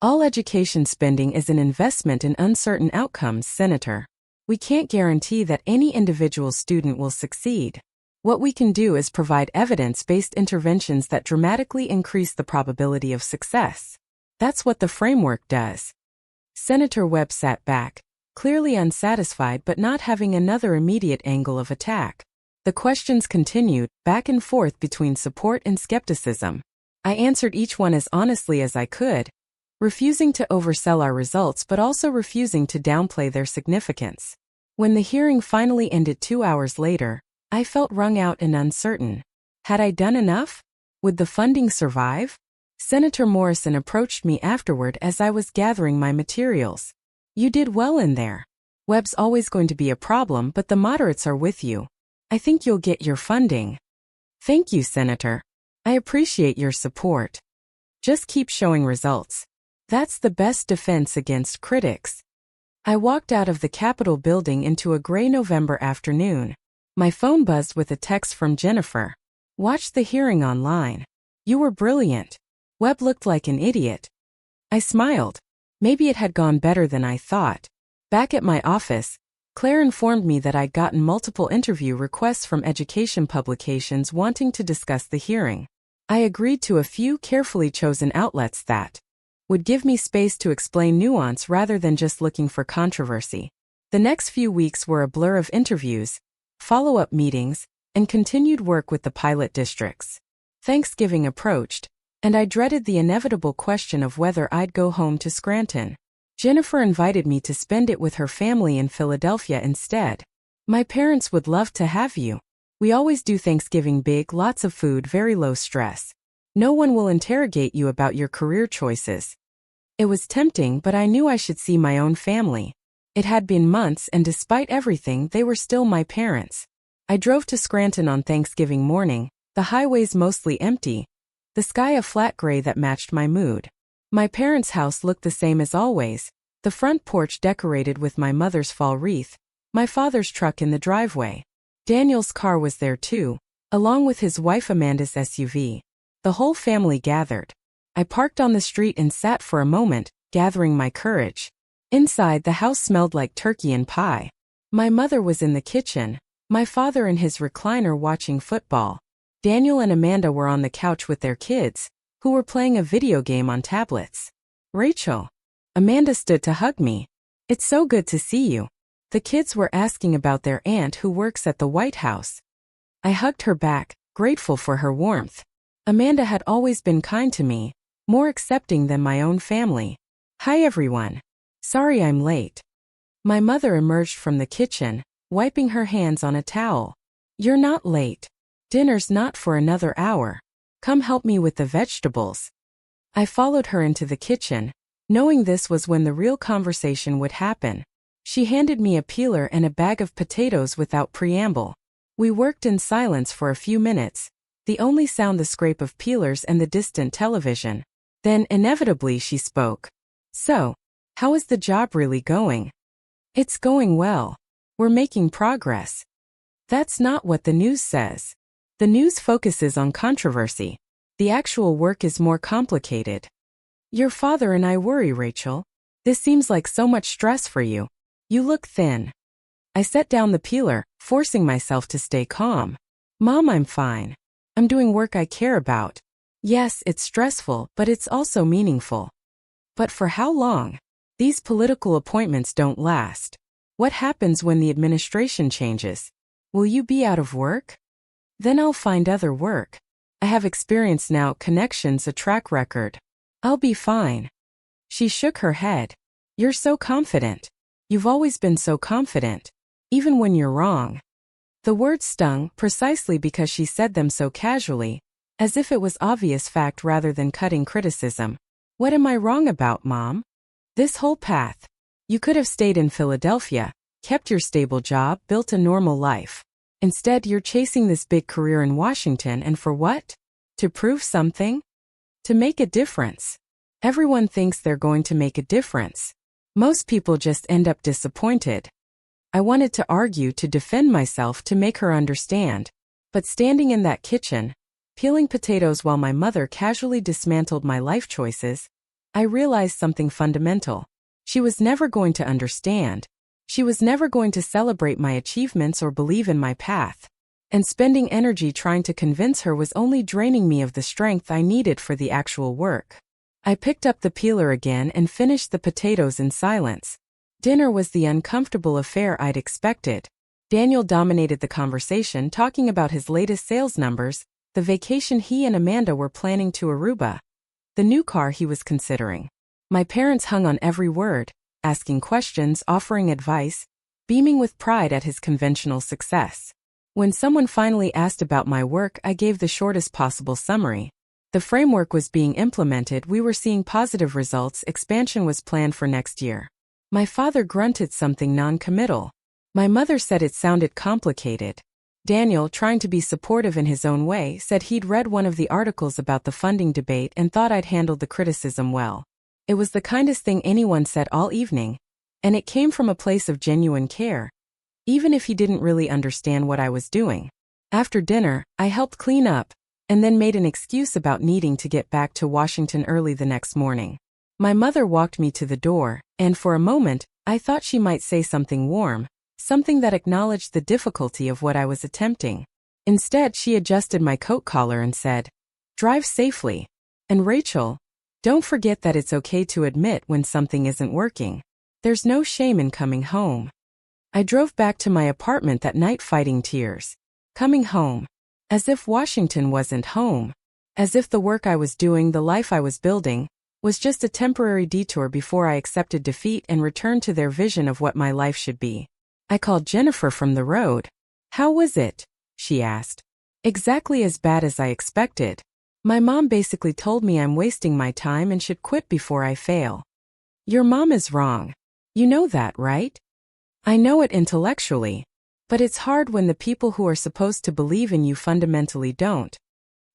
All education spending is an investment in uncertain outcomes, Senator. We can't guarantee that any individual student will succeed. What we can do is provide evidence-based interventions that dramatically increase the probability of success. That's what the framework does. Senator Webb sat back, clearly unsatisfied but not having another immediate angle of attack. The questions continued, back and forth between support and skepticism. I answered each one as honestly as I could, refusing to oversell our results but also refusing to downplay their significance. When the hearing finally ended 2 hours later, I felt wrung out and uncertain. Had I done enough? Would the funding survive? Senator Morrison approached me afterward as I was gathering my materials. You did well in there. Webb's always going to be a problem, but the moderates are with you. I think you'll get your funding. Thank you, Senator. I appreciate your support. Just keep showing results. That's the best defense against critics. I walked out of the Capitol building into a gray November afternoon. My phone buzzed with a text from Jennifer. Watched the hearing online. You were brilliant. Webb looked like an idiot. I smiled. Maybe it had gone better than I thought. Back at my office, Claire informed me that I'd gotten multiple interview requests from education publications wanting to discuss the hearing. I agreed to a few carefully chosen outlets that would give me space to explain nuance rather than just looking for controversy. The next few weeks were a blur of interviews, follow-up meetings, and continued work with the pilot districts. Thanksgiving approached, and I dreaded the inevitable question of whether I'd go home to Scranton. Jennifer invited me to spend it with her family in Philadelphia instead. My parents would love to have you. We always do Thanksgiving big, lots of food, very low stress. No one will interrogate you about your career choices. It was tempting, but I knew I should see my own family. It had been months, and despite everything, they were still my parents. I drove to Scranton on Thanksgiving morning, the highways mostly empty, the sky a flat gray that matched my mood. My parents' house looked the same as always, the front porch decorated with my mother's fall wreath, my father's truck in the driveway. Daniel's car was there too, along with his wife Amanda's SUV. The whole family gathered. I parked on the street and sat for a moment, gathering my courage. Inside, the house smelled like turkey and pie. My mother was in the kitchen, my father in his recliner watching football. Daniel and Amanda were on the couch with their kids, who were playing a video game on tablets. Rachel. Amanda stood to hug me. It's so good to see you. The kids were asking about their aunt who works at the White House. I hugged her back, grateful for her warmth. Amanda had always been kind to me, more accepting than my own family. Hi everyone. Sorry I'm late. My mother emerged from the kitchen, wiping her hands on a towel. You're not late. Dinner's not for another hour. Come help me with the vegetables. I followed her into the kitchen, knowing this was when the real conversation would happen. She handed me a peeler and a bag of potatoes without preamble. We worked in silence for a few minutes, the only sound the scrape of peelers and the distant television. Then, inevitably, she spoke. So, how is the job really going? It's going well. We're making progress. That's not what the news says. The news focuses on controversy. The actual work is more complicated. Your father and I worry, Rachel. This seems like so much stress for you. You look thin. I set down the peeler, forcing myself to stay calm. Mom, I'm fine. I'm doing work I care about. Yes, it's stressful, but it's also meaningful. But for how long? These political appointments don't last. What happens when the administration changes? Will you be out of work? Then I'll find other work. I have experience now, connections, a track record. I'll be fine. She shook her head. You're so confident. You've always been so confident. Even when you're wrong. The words stung precisely because she said them so casually, as if it was obvious fact rather than cutting criticism. What am I wrong about, Mom? This whole path. You could have stayed in Philadelphia, kept your stable job, built a normal life. Instead, you're chasing this big career in Washington, and for what? To prove something? To make a difference. Everyone thinks they're going to make a difference. Most people just end up disappointed. I wanted to argue, to defend myself, to make her understand. But standing in that kitchen, peeling potatoes while my mother casually dismantled my life choices, I realized something fundamental. She was never going to understand. She was never going to celebrate my achievements or believe in my path. And spending energy trying to convince her was only draining me of the strength I needed for the actual work. I picked up the peeler again and finished the potatoes in silence. Dinner was the uncomfortable affair I'd expected. Daniel dominated the conversation, talking about his latest sales numbers, the vacation he and Amanda were planning to Aruba, the new car he was considering. My parents hung on every word, asking questions, offering advice, beaming with pride at his conventional success. When someone finally asked about my work, I gave the shortest possible summary. The framework was being implemented, we were seeing positive results, expansion was planned for next year. My father grunted something non-committal. My mother said it sounded complicated. Daniel, trying to be supportive in his own way, said he'd read one of the articles about the funding debate and thought I'd handled the criticism well. It was the kindest thing anyone said all evening, and it came from a place of genuine care, even if he didn't really understand what I was doing. After dinner, I helped clean up, and then made an excuse about needing to get back to Washington early the next morning. My mother walked me to the door, and for a moment, I thought she might say something warm, something that acknowledged the difficulty of what I was attempting. Instead, she adjusted my coat collar and said, "Drive safely. And Rachel, don't forget that it's okay to admit when something isn't working. There's no shame in coming home." I drove back to my apartment that night fighting tears. Coming home. As if Washington wasn't home. As if the work I was doing, the life I was building, was just a temporary detour before I accepted defeat and returned to their vision of what my life should be. I called Jennifer from the road. "How was it?" she asked. "Exactly as bad as I expected. My mom basically told me I'm wasting my time and should quit before I fail." "Your mom is wrong. You know that, right?" "I know it intellectually. But it's hard when the people who are supposed to believe in you fundamentally don't.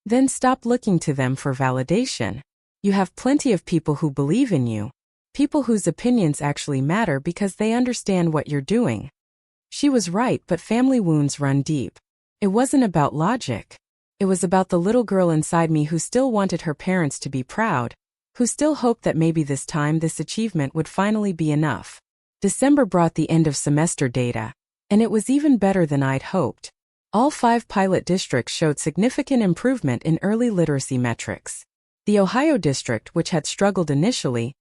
Then stop looking to them for validation. You have plenty of people who believe in you. People whose opinions actually matter because they understand what you're doing." She was right, but family wounds run deep. It wasn't about logic. It was about the little girl inside me who still wanted her parents to be proud, who still hoped that maybe this time this achievement would finally be enough. December brought the end of semester data, and it was even better than I'd hoped. All 5 pilot districts showed significant improvement in early literacy metrics. The Ohio district, which had struggled initially,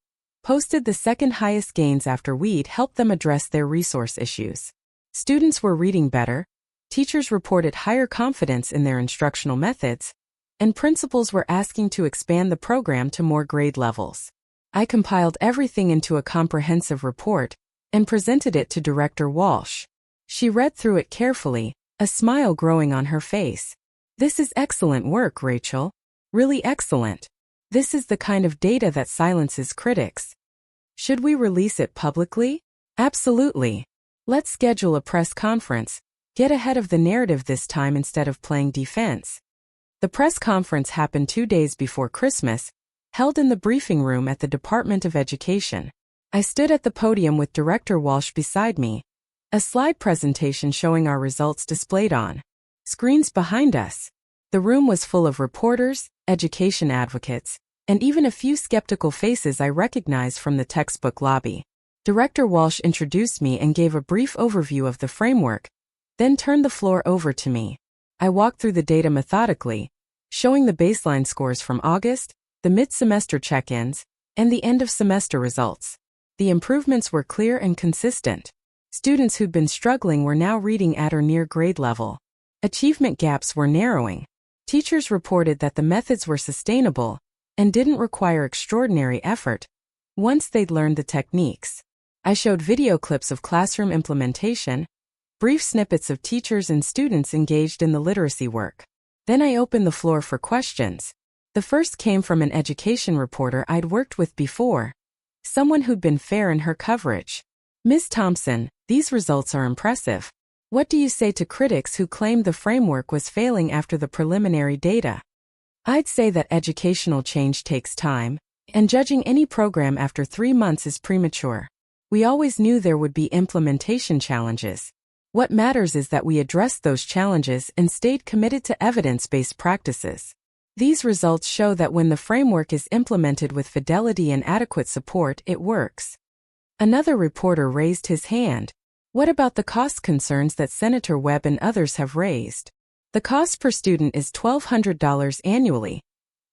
posted the second highest gains after we'd helped them address their resource issues. Students were reading better, teachers reported higher confidence in their instructional methods, and principals were asking to expand the program to more grade levels. I compiled everything into a comprehensive report and presented it to Director Walsh. She read through it carefully, a smile growing on her face. "This is excellent work, Rachel. Really excellent. This is the kind of data that silences critics. Should we release it publicly?" "Absolutely. Let's schedule a press conference. Get ahead of the narrative this time instead of playing defense." The press conference happened 2 days before Christmas, held in the briefing room at the Department of Education. I stood at the podium with Director Walsh beside me, a slide presentation showing our results displayed on screens behind us. The room was full of reporters, education advocates, and even a few skeptical faces I recognized from the textbook lobby. Director Walsh introduced me and gave a brief overview of the framework, then turned the floor over to me. I walked through the data methodically, showing the baseline scores from August, the mid-semester check-ins, and the end-of-semester results. The improvements were clear and consistent. Students who'd been struggling were now reading at or near grade level. Achievement gaps were narrowing. Teachers reported that the methods were sustainable and didn't require extraordinary effort, Once they'd learned the techniques, I showed video clips of classroom implementation, brief snippets of teachers and students engaged in the literacy work. Then I opened the floor for questions. The first came from an education reporter I'd worked with before, someone who'd been fair in her coverage. "Ms. Thompson, these results are impressive. What do you say to critics who claimed the framework was failing after the preliminary data?" I'd say that educational change takes time, and judging any program after 3 months is premature. We always knew there would be implementation challenges. What matters is that we addressed those challenges and stayed committed to evidence-based practices. These results show that when the framework is implemented with fidelity and adequate support, it works. Another reporter raised his hand. "What about the cost concerns that Senator Webb and others have raised?" The cost per student is $1,200 annually,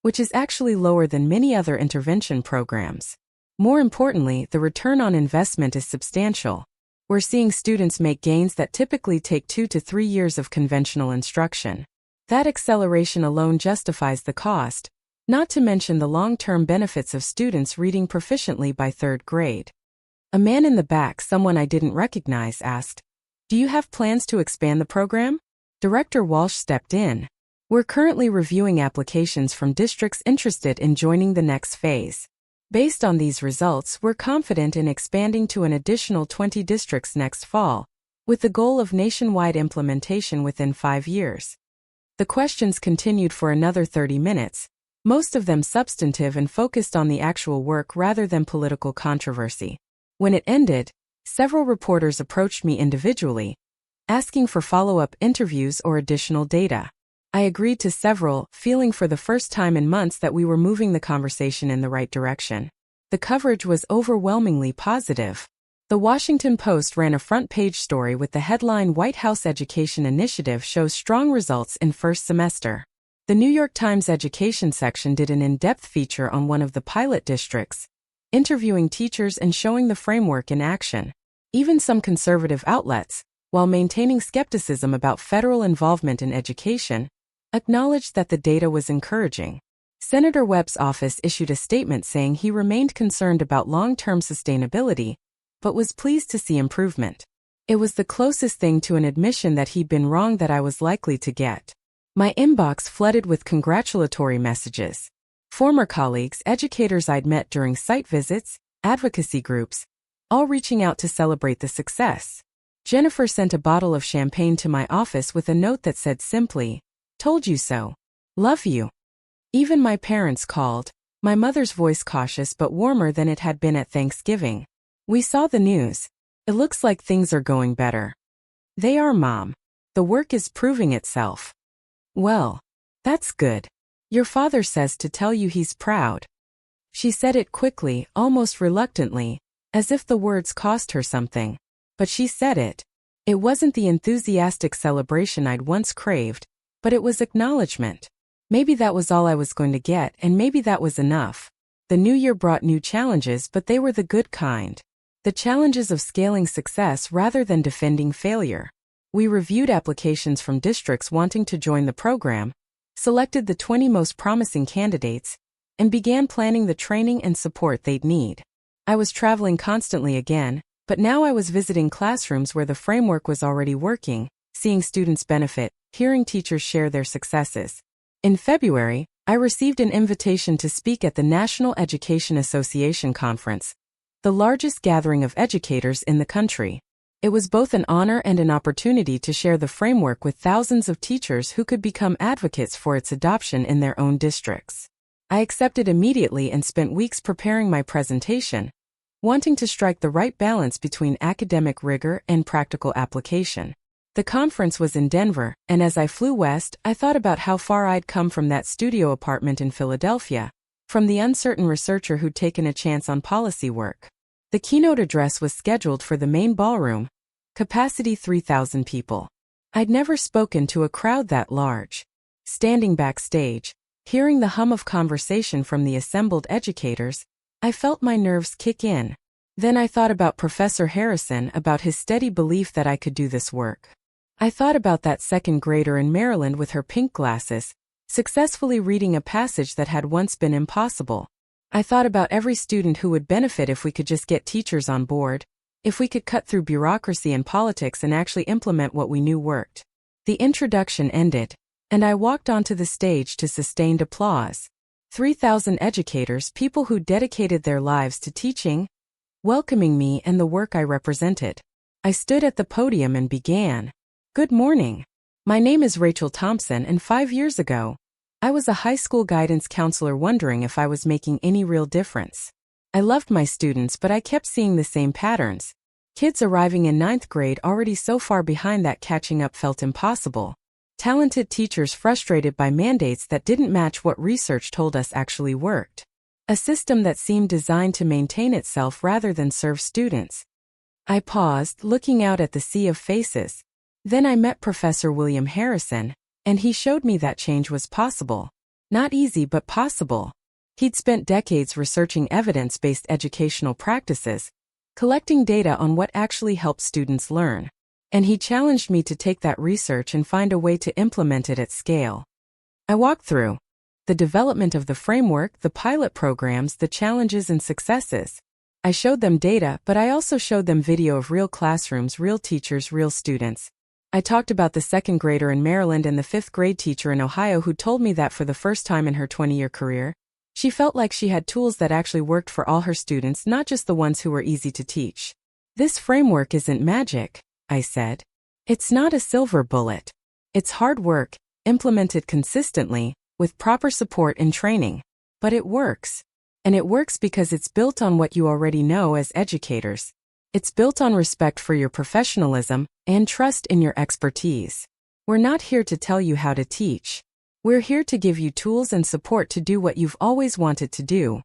which is actually lower than many other intervention programs. More importantly, the return on investment is substantial. We're seeing students make gains that typically take 2 to 3 years of conventional instruction. That acceleration alone justifies the cost, not to mention the long-term benefits of students reading proficiently by 3rd grade. A man in the back, someone I didn't recognize, asked, "Do you have plans to expand the program?" Director Walsh stepped in. "We're currently reviewing applications from districts interested in joining the next phase. Based on these results, we're confident in expanding to an additional 20 districts next fall, with the goal of nationwide implementation within 5 years." The questions continued for another 30 minutes, most of them substantive and focused on the actual work rather than political controversy. When it ended, several reporters approached me individually, asking for follow-up interviews or additional data. I agreed to several, feeling for the first time in months that we were moving the conversation in the right direction. The coverage was overwhelmingly positive. The Washington Post ran a front-page story with the headline "White House Education Initiative Shows Strong Results in First Semester." The New York Times education section did an in-depth feature on one of the pilot districts, interviewing teachers and showing the framework in action. Even some conservative outlets, while maintaining skepticism about federal involvement in education, acknowledged that the data was encouraging. Senator Webb's office issued a statement saying he remained concerned about long-term sustainability, but was pleased to see improvement. It was the closest thing to an admission that he'd been wrong that I was likely to get. My inbox flooded with congratulatory messages. Former colleagues, educators I'd met during site visits, advocacy groups, all reaching out to celebrate the success. Jennifer sent a bottle of champagne to my office with a note that said simply, "Told you so. Love you." Even my parents called, my mother's voice cautious but warmer than it had been at Thanksgiving. "We saw the news. It looks like things are going better." "They are, Mom. The work is proving itself." "Well, that's good. Your father says to tell you he's proud." She said it quickly, almost reluctantly, as if the words cost her something. But she said it. It wasn't the enthusiastic celebration I'd once craved, but it was acknowledgement. Maybe that was all I was going to get, and maybe that was enough. The new year brought new challenges, but they were the good kind. The challenges of scaling success rather than defending failure. We reviewed applications from districts wanting to join the program, selected the 20 most promising candidates, and began planning the training and support they'd need. I was traveling constantly again, but now I was visiting classrooms where the framework was already working, seeing students benefit, hearing teachers share their successes. In February, I received an invitation to speak at the National Education Association Conference, the largest gathering of educators in the country. It was both an honor and an opportunity to share the framework with thousands of teachers who could become advocates for its adoption in their own districts. I accepted immediately and spent weeks preparing my presentation, wanting to strike the right balance between academic rigor and practical application. The conference was in Denver, and as I flew west, I thought about how far I'd come from that studio apartment in Philadelphia, from the uncertain researcher who'd taken a chance on policy work. The keynote address was scheduled for the main ballroom, capacity 3,000 people. I'd never spoken to a crowd that large. Standing backstage, hearing the hum of conversation from the assembled educators, I felt my nerves kick in. Then I thought about Professor Harrison, about his steady belief that I could do this work. I thought about that second grader in Maryland with her pink glasses, successfully reading a passage that had once been impossible. I thought about every student who would benefit if we could just get teachers on board, if we could cut through bureaucracy and politics and actually implement what we knew worked. The introduction ended, and I walked onto the stage to sustained applause. 3,000 educators, people who dedicated their lives to teaching, welcoming me and the work I represented. I stood at the podium and began. Good morning. My name is Rachel Thompson, and 5 years ago, I was a high school guidance counselor wondering if I was making any real difference. I loved my students, but I kept seeing the same patterns. Kids arriving in 9th grade already so far behind that catching up felt impossible. Talented teachers frustrated by mandates that didn't match what research told us actually worked. A system that seemed designed to maintain itself rather than serve students. I paused, looking out at the sea of faces. Then I met Professor William Harrison, and he showed me that change was possible. Not easy, but possible. He'd spent decades researching evidence-based educational practices, collecting data on what actually helps students learn. And he challenged me to take that research and find a way to implement it at scale. I walked through the development of the framework, the pilot programs, the challenges and successes. I showed them data, but I also showed them video of real classrooms, real teachers, real students. I talked about the 2nd grader in Maryland and the 5th grade teacher in Ohio who told me that for the first time in her 20-year career, she felt like she had tools that actually worked for all her students, not just the ones who were easy to teach. This framework isn't magic, I said. It's not a silver bullet. It's hard work, implemented consistently, with proper support and training. But it works. And it works because it's built on what you already know as educators. It's built on respect for your professionalism and trust in your expertise. We're not here to tell you how to teach. We're here to give you tools and support to do what you've always wanted to do.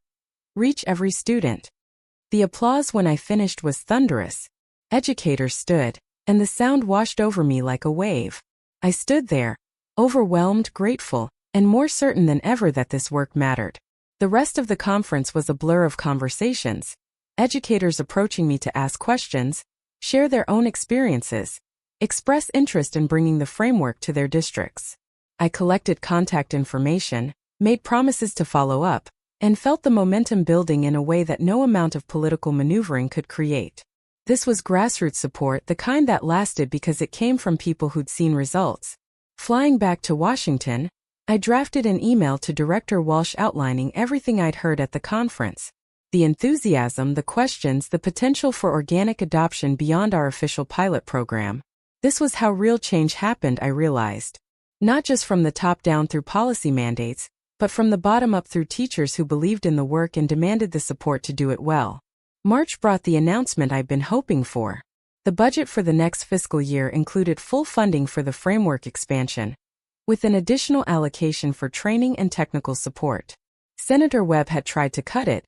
Reach every student. The applause when I finished was thunderous. Educators stood, and the sound washed over me like a wave. I stood there, overwhelmed, grateful, and more certain than ever that this work mattered. The rest of the conference was a blur of conversations. Educators approaching me to ask questions, share their own experiences, express interest in bringing the framework to their districts. I collected contact information, made promises to follow up, and felt the momentum building in a way that no amount of political maneuvering could create. This was grassroots support, the kind that lasted because it came from people who'd seen results. Flying back to Washington, I drafted an email to Director Walsh outlining everything I'd heard at the conference. The enthusiasm, the questions, the potential for organic adoption beyond our official pilot program. This was how real change happened, I realized. Not just from the top down through policy mandates, but from the bottom up through teachers who believed in the work and demanded the support to do it well. March brought the announcement I'd been hoping for. The budget for the next fiscal year included full funding for the framework expansion, with an additional allocation for training and technical support. Senator Webb had tried to cut it,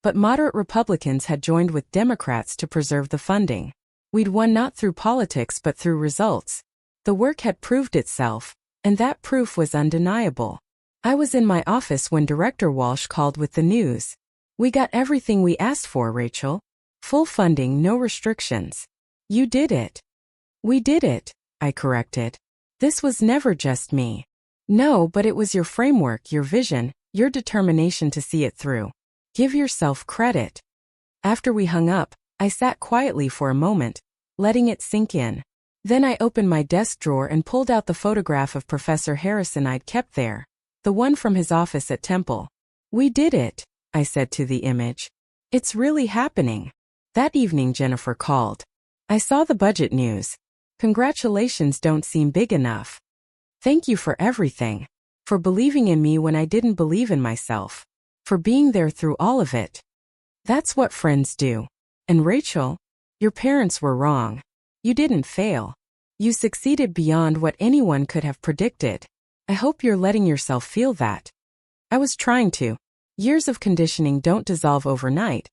but moderate Republicans had joined with Democrats to preserve the funding. We'd won not through politics but through results. The work had proved itself, and that proof was undeniable. I was in my office when Director Walsh called with the news. We got everything we asked for, Rachel. Full funding, no restrictions. You did it. We did it, I corrected. This was never just me. No, but it was your framework, your vision, your determination to see it through. Give yourself credit. After we hung up, I sat quietly for a moment, letting it sink in. Then I opened my desk drawer and pulled out the photograph of Professor Harrison I'd kept there, the one from his office at Temple. We did it, I said to the image. It's really happening. That evening Jennifer called. I saw the budget news. Congratulations don't seem big enough. Thank you for everything. For believing in me when I didn't believe in myself. For being there through all of it. That's what friends do. And Rachel, your parents were wrong. You didn't fail. You succeeded beyond what anyone could have predicted. I hope you're letting yourself feel that. I was trying to. Years of conditioning don't dissolve overnight.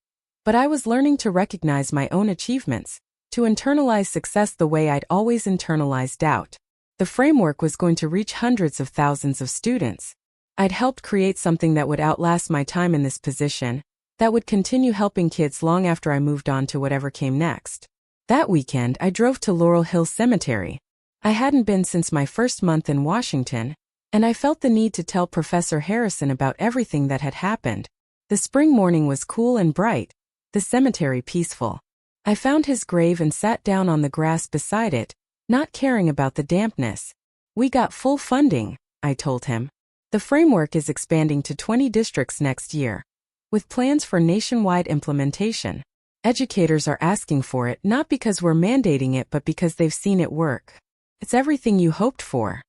But I was learning to recognize my own achievements, to internalize success the way I'd always internalized doubt. The framework was going to reach hundreds of thousands of students. I'd helped create something that would outlast my time in this position, that would continue helping kids long after I moved on to whatever came next. That weekend, I drove to Laurel Hill Cemetery. I hadn't been since my first month in Washington, and I felt the need to tell Professor Harrison about everything that had happened. The spring morning was cool and bright, the cemetery peaceful. I found his grave and sat down on the grass beside it, not caring about the dampness. We got full funding, I told him. The framework is expanding to 20 districts next year, with plans for nationwide implementation. Educators are asking for it not because we're mandating it but because they've seen it work. It's everything you hoped for.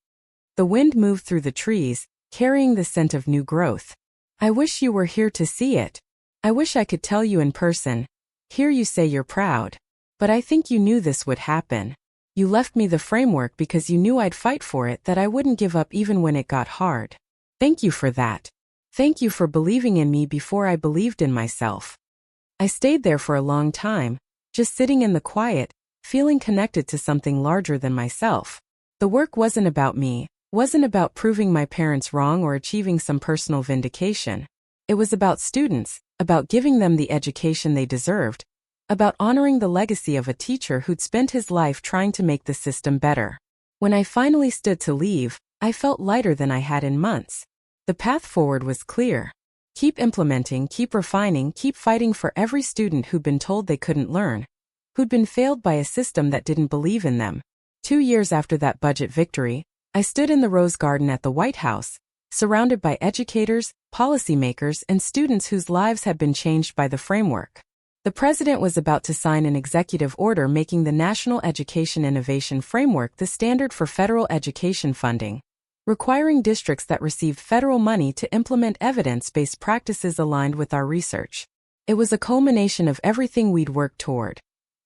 The wind moved through the trees, carrying the scent of new growth. I wish you were here to see it. I wish I could tell you in person, hear you say you're proud. But I think you knew this would happen. You left me the framework because you knew I'd fight for it, that I wouldn't give up even when it got hard. Thank you for that. Thank you for believing in me before I believed in myself. I stayed there for a long time, just sitting in the quiet, feeling connected to something larger than myself. The work wasn't about me, wasn't about proving my parents wrong or achieving some personal vindication. It was about students, about giving them the education they deserved, about honoring the legacy of a teacher who'd spent his life trying to make the system better. When I finally stood to leave, I felt lighter than I had in months. The path forward was clear. Keep implementing, keep refining, keep fighting for every student who'd been told they couldn't learn, who'd been failed by a system that didn't believe in them. 2 years after that budget victory, I stood in the Rose Garden at the White House, surrounded by educators, policymakers, and students whose lives had been changed by the framework. The president was about to sign an executive order making the National Education Innovation Framework the standard for federal education funding, requiring districts that received federal money to implement evidence-based practices aligned with our research. It was a culmination of everything we'd worked toward.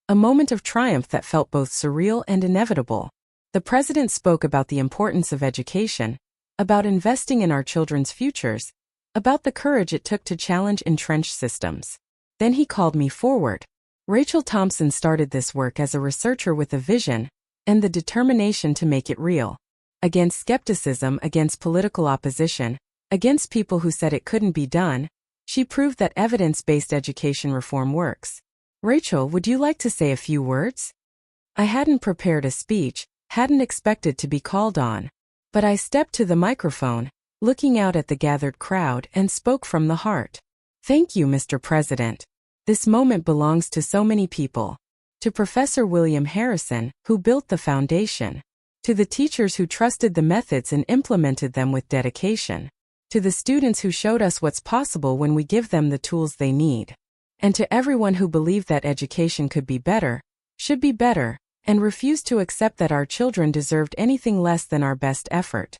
A moment of triumph that felt both surreal and inevitable. The president spoke about the importance of education, about investing in our children's futures, about the courage it took to challenge entrenched systems. Then he called me forward. Rachel Thompson started this work as a researcher with a vision and the determination to make it real. Against skepticism, against political opposition, against people who said it couldn't be done, she proved that evidence-based education reform works. Rachel, would you like to say a few words? I hadn't prepared a speech, hadn't expected to be called on. But I stepped to the microphone, looking out at the gathered crowd, and spoke from the heart. Thank you, Mr. President. This moment belongs to so many people. To Professor William Harrison, who built the foundation. To the teachers who trusted the methods and implemented them with dedication. To the students who showed us what's possible when we give them the tools they need. And to everyone who believed that education could be better, should be better, and refused to accept that our children deserved anything less than our best effort.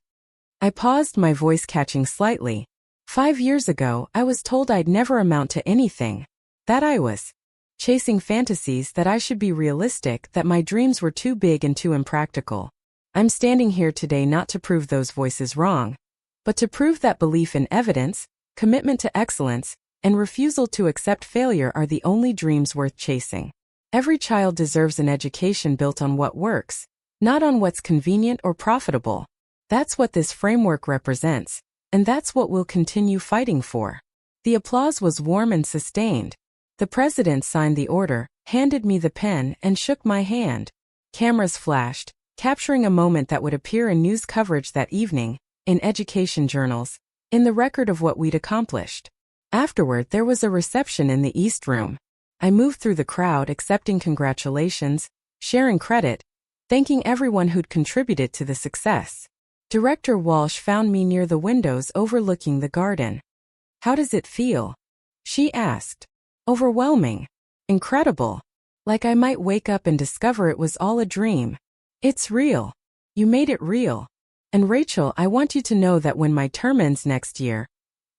I paused, my voice catching slightly. 5 years ago, I was told I'd never amount to anything. That I was chasing fantasies, that I should be realistic, that my dreams were too big and too impractical. I'm standing here today not to prove those voices wrong, but to prove that belief in evidence, commitment to excellence, and refusal to accept failure are the only dreams worth chasing. Every child deserves an education built on what works, not on what's convenient or profitable. That's what this framework represents, and that's what we'll continue fighting for. The applause was warm and sustained. The president signed the order, handed me the pen, and shook my hand. Cameras flashed, capturing a moment that would appear in news coverage that evening, in education journals, in the record of what we'd accomplished. Afterward, there was a reception in the East Room. I moved through the crowd, accepting congratulations, sharing credit, thanking everyone who'd contributed to the success. Director Walsh found me near the windows overlooking the garden. How does it feel? She asked. Overwhelming. Incredible. Like I might wake up and discover it was all a dream. It's real. You made it real. And Rachel, I want you to know that when my term ends next year,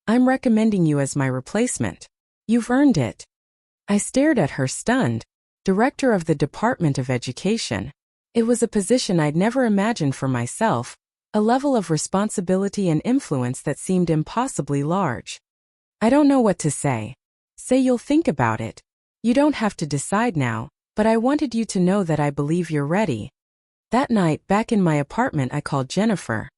I'm recommending you as my replacement. You've earned it. I stared at her, stunned. Director of the Department of Education. It was a position I'd never imagined for myself, a level of responsibility and influence that seemed impossibly large. I don't know what to say. Say you'll think about it. You don't have to decide now, but I wanted you to know that I believe you're ready. That night, back in my apartment, I called Jennifer.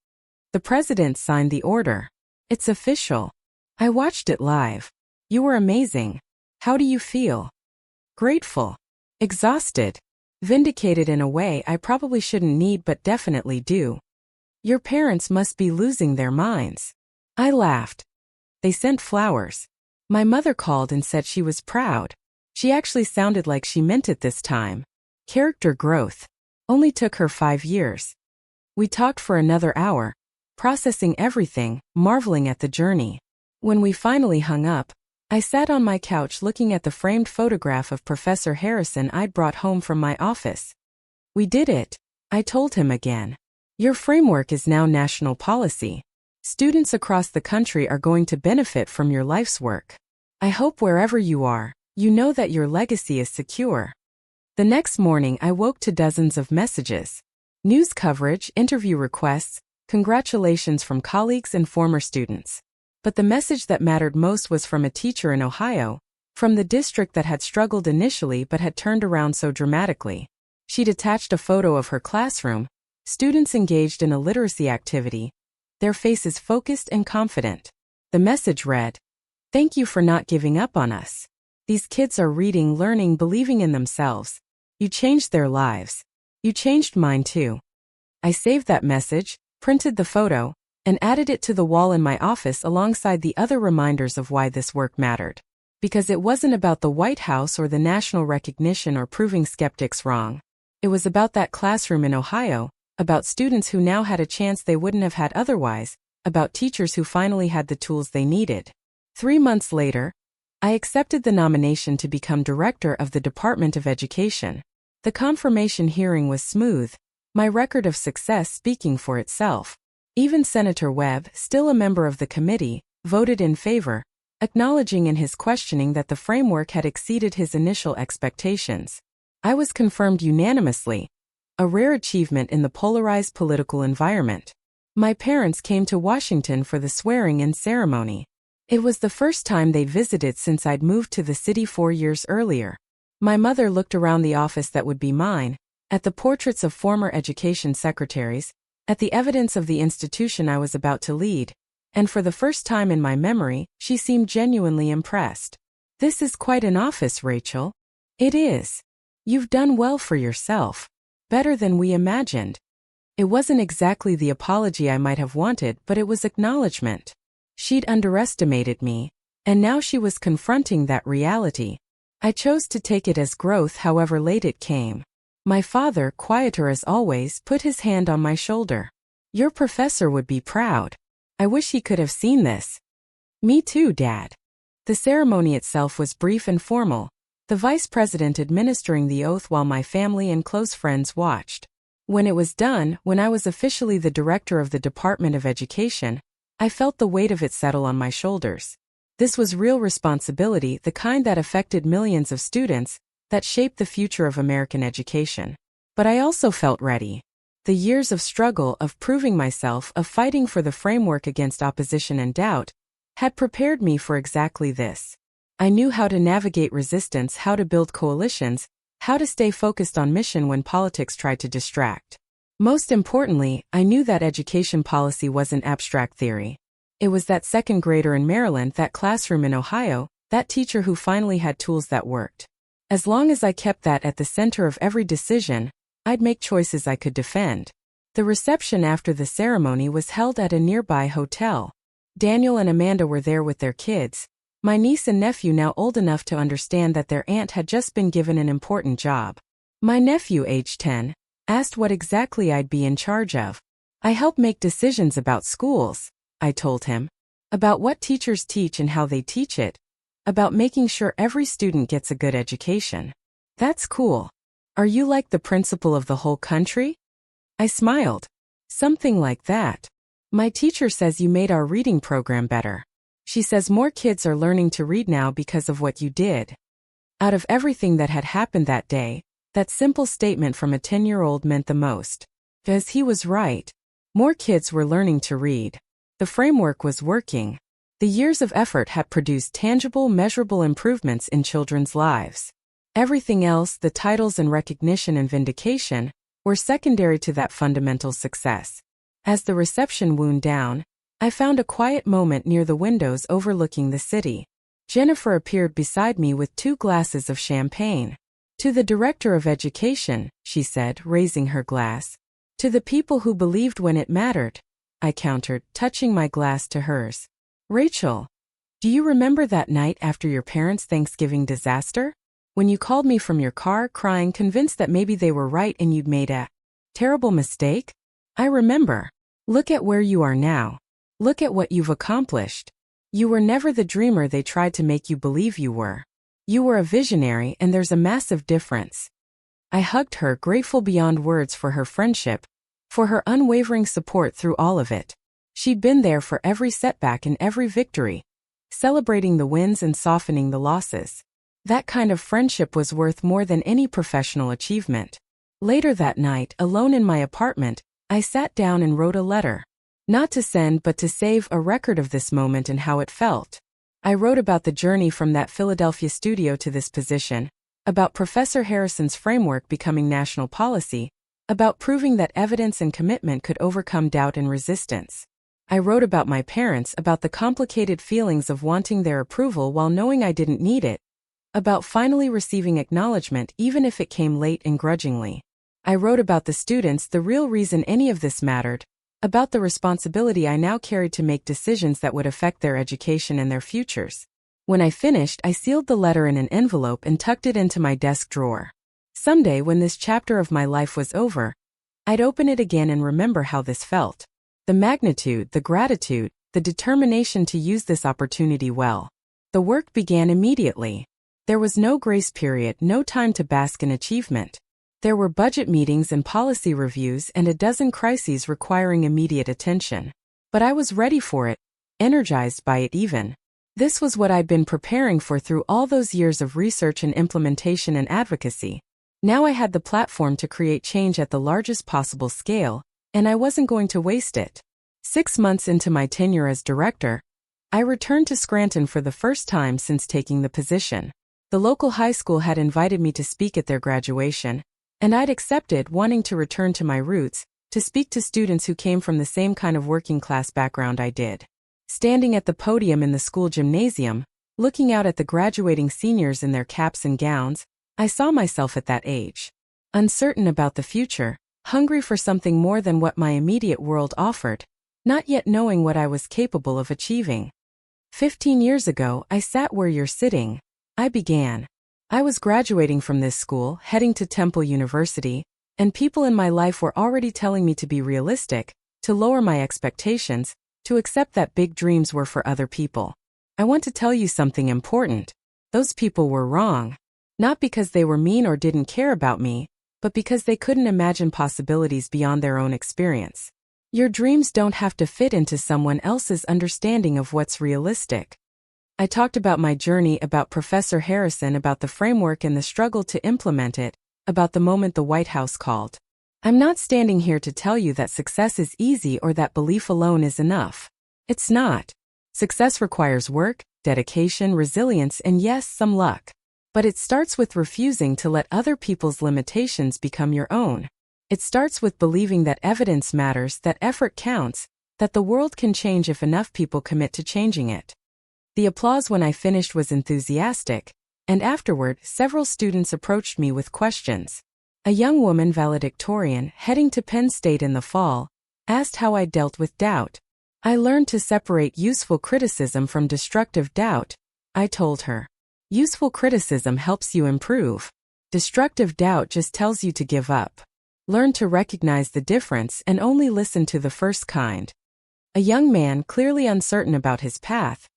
The president signed the order. It's official. I watched it live. You were amazing. How do you feel? Grateful. Exhausted. Vindicated in a way I probably shouldn't need but definitely do. Your parents must be losing their minds. I laughed. They sent flowers. My mother called and said she was proud. She actually sounded like she meant it this time. Character growth. Only took her 5 years. We talked for another hour, processing everything, marveling at the journey. When we finally hung up, I sat on my couch looking at the framed photograph of Professor Harrison I'd brought home from my office. We did it, I told him again. Your framework is now national policy. Students across the country are going to benefit from your life's work. I hope wherever you are, you know that your legacy is secure. The next morning I woke to dozens of messages. News coverage, interview requests, congratulations from colleagues and former students. But the message that mattered most was from a teacher in Ohio, from the district that had struggled initially but had turned around so dramatically. She'd attached a photo of her classroom, students engaged in a literacy activity, their faces focused and confident. The message read, "Thank you for not giving up on us. These kids are reading, learning, believing in themselves. You changed their lives. You changed mine too." I saved that message, printed the photo, and added it to the wall in my office alongside the other reminders of why this work mattered. Because it wasn't about the White House or the national recognition or proving skeptics wrong. It was about that classroom in Ohio, about students who now had a chance they wouldn't have had otherwise, about teachers who finally had the tools they needed. 3 months later, I accepted the nomination to become director of the Department of Education. The confirmation hearing was smooth, my record of success speaking for itself. Even Senator Webb, still a member of the committee, voted in favor, acknowledging in his questioning that the framework had exceeded his initial expectations. I was confirmed unanimously, a rare achievement in the polarized political environment. My parents came to Washington for the swearing-in ceremony. It was the first time they'd visited since I'd moved to the city 4 years earlier. My mother looked around the office that would be mine, at the portraits of former education secretaries, at the evidence of the institution I was about to lead, and for the first time in my memory, she seemed genuinely impressed. "This is quite an office, Rachel." "It is. You've done well for yourself. Better than we imagined." It wasn't exactly the apology I might have wanted, but it was acknowledgement. She'd underestimated me, and now she was confronting that reality. I chose to take it as growth however late it came. My father, quieter as always, put his hand on my shoulder. "Your professor would be proud. I wish he could have seen this." "Me too, Dad." The ceremony itself was brief and formal, the vice president administering the oath while my family and close friends watched. When it was done, when I was officially the director of the Department of Education, I felt the weight of it settle on my shoulders. This was real responsibility, the kind that affected millions of students, that shaped the future of American education. But I also felt ready. The years of struggle, of proving myself, of fighting for the framework against opposition and doubt, had prepared me for exactly this. I knew how to navigate resistance, how to build coalitions, how to stay focused on mission when politics tried to distract. Most importantly, I knew that education policy wasn't abstract theory. It was that second grader in Maryland, that classroom in Ohio, that teacher who finally had tools that worked. As long as I kept that at the center of every decision, I'd make choices I could defend. The reception after the ceremony was held at a nearby hotel. Daniel and Amanda were there with their kids, my niece and nephew now old enough to understand that their aunt had just been given an important job. My nephew, aged 10, asked what exactly I'd be in charge of. "I help make decisions about schools," I told him. "About what teachers teach and how they teach it. About making sure every student gets a good education." "That's cool. Are you like the principal of the whole country?" I smiled. "Something like that. My teacher says you made our reading program better. She says more kids are learning to read now because of what you did." Out of everything that had happened that day, that simple statement from a 10-year-old meant the most. Because he was right. More kids were learning to read. The framework was working. The years of effort had produced tangible, measurable improvements in children's lives. Everything else, the titles and recognition and vindication, were secondary to that fundamental success. As the reception wound down, I found a quiet moment near the windows overlooking the city. Jennifer appeared beside me with 2 glasses of champagne. "To the Director of Education," she said, raising her glass. "To the people who believed when it mattered," I countered, touching my glass to hers. "Rachel." Do you remember that night after your parents' Thanksgiving disaster? When you called me from your car crying, convinced that maybe they were right and you'd made a terrible mistake? I remember. Look at where you are now. Look at what you've accomplished. You were never the dreamer they tried to make you believe you were. You were a visionary, and there's a massive difference. I hugged her, grateful beyond words for her friendship, for her unwavering support through all of it. She'd been there for every setback and every victory, celebrating the wins and softening the losses. That kind of friendship was worth more than any professional achievement. Later that night, alone in my apartment, I sat down and wrote a letter. Not to send, but to save a record of this moment and how it felt. I wrote about the journey from that Philadelphia studio to this position, about Professor Harrison's framework becoming national policy, about proving that evidence and commitment could overcome doubt and resistance. I wrote about my parents, about the complicated feelings of wanting their approval while knowing I didn't need it, about finally receiving acknowledgement even if it came late and grudgingly. I wrote about the students, the real reason any of this mattered, about the responsibility I now carried to make decisions that would affect their education and their futures. When I finished, I sealed the letter in an envelope and tucked it into my desk drawer. Someday, when this chapter of my life was over, I'd open it again and remember how this felt. The magnitude, the gratitude, the determination to use this opportunity well. The work began immediately. There was no grace period, no time to bask in achievement. There were budget meetings and policy reviews and a dozen crises requiring immediate attention. But I was ready for it, energized by it even. This was what I'd been preparing for through all those years of research and implementation and advocacy. Now I had the platform to create change at the largest possible scale, and I wasn't going to waste it. 6 months into my tenure as director, I returned to Scranton for the first time since taking the position. The local high school had invited me to speak at their graduation, and I'd accepted, wanting to return to my roots, to speak to students who came from the same kind of working-class background I did. Standing at the podium in the school gymnasium, looking out at the graduating seniors in their caps and gowns, I saw myself at that age. Uncertain about the future, hungry for something more than what my immediate world offered, not yet knowing what I was capable of achieving. 15 years ago, I sat where you're sitting. I began. I was graduating from this school, heading to Temple University, and people in my life were already telling me to be realistic, to lower my expectations, to accept that big dreams were for other people. I want to tell you something important. Those people were wrong. Not because they were mean or didn't care about me, but because they couldn't imagine possibilities beyond their own experience. Your dreams don't have to fit into someone else's understanding of what's realistic. I talked about my journey, about Professor Harrison, about the framework and the struggle to implement it, about the moment the White House called. I'm not standing here to tell you that success is easy or that belief alone is enough. It's not. Success requires work, dedication, resilience, and yes, some luck. But it starts with refusing to let other people's limitations become your own. It starts with believing that evidence matters, that effort counts, that the world can change if enough people commit to changing it. The applause when I finished was enthusiastic, and afterward, several students approached me with questions. A young woman, valedictorian, heading to Penn State in the fall, asked how I dealt with doubt. I learned to separate useful criticism from destructive doubt, I told her. Useful criticism helps you improve. Destructive doubt just tells you to give up. Learn to recognize the difference and only listen to the first kind. A young man, clearly uncertain about his path,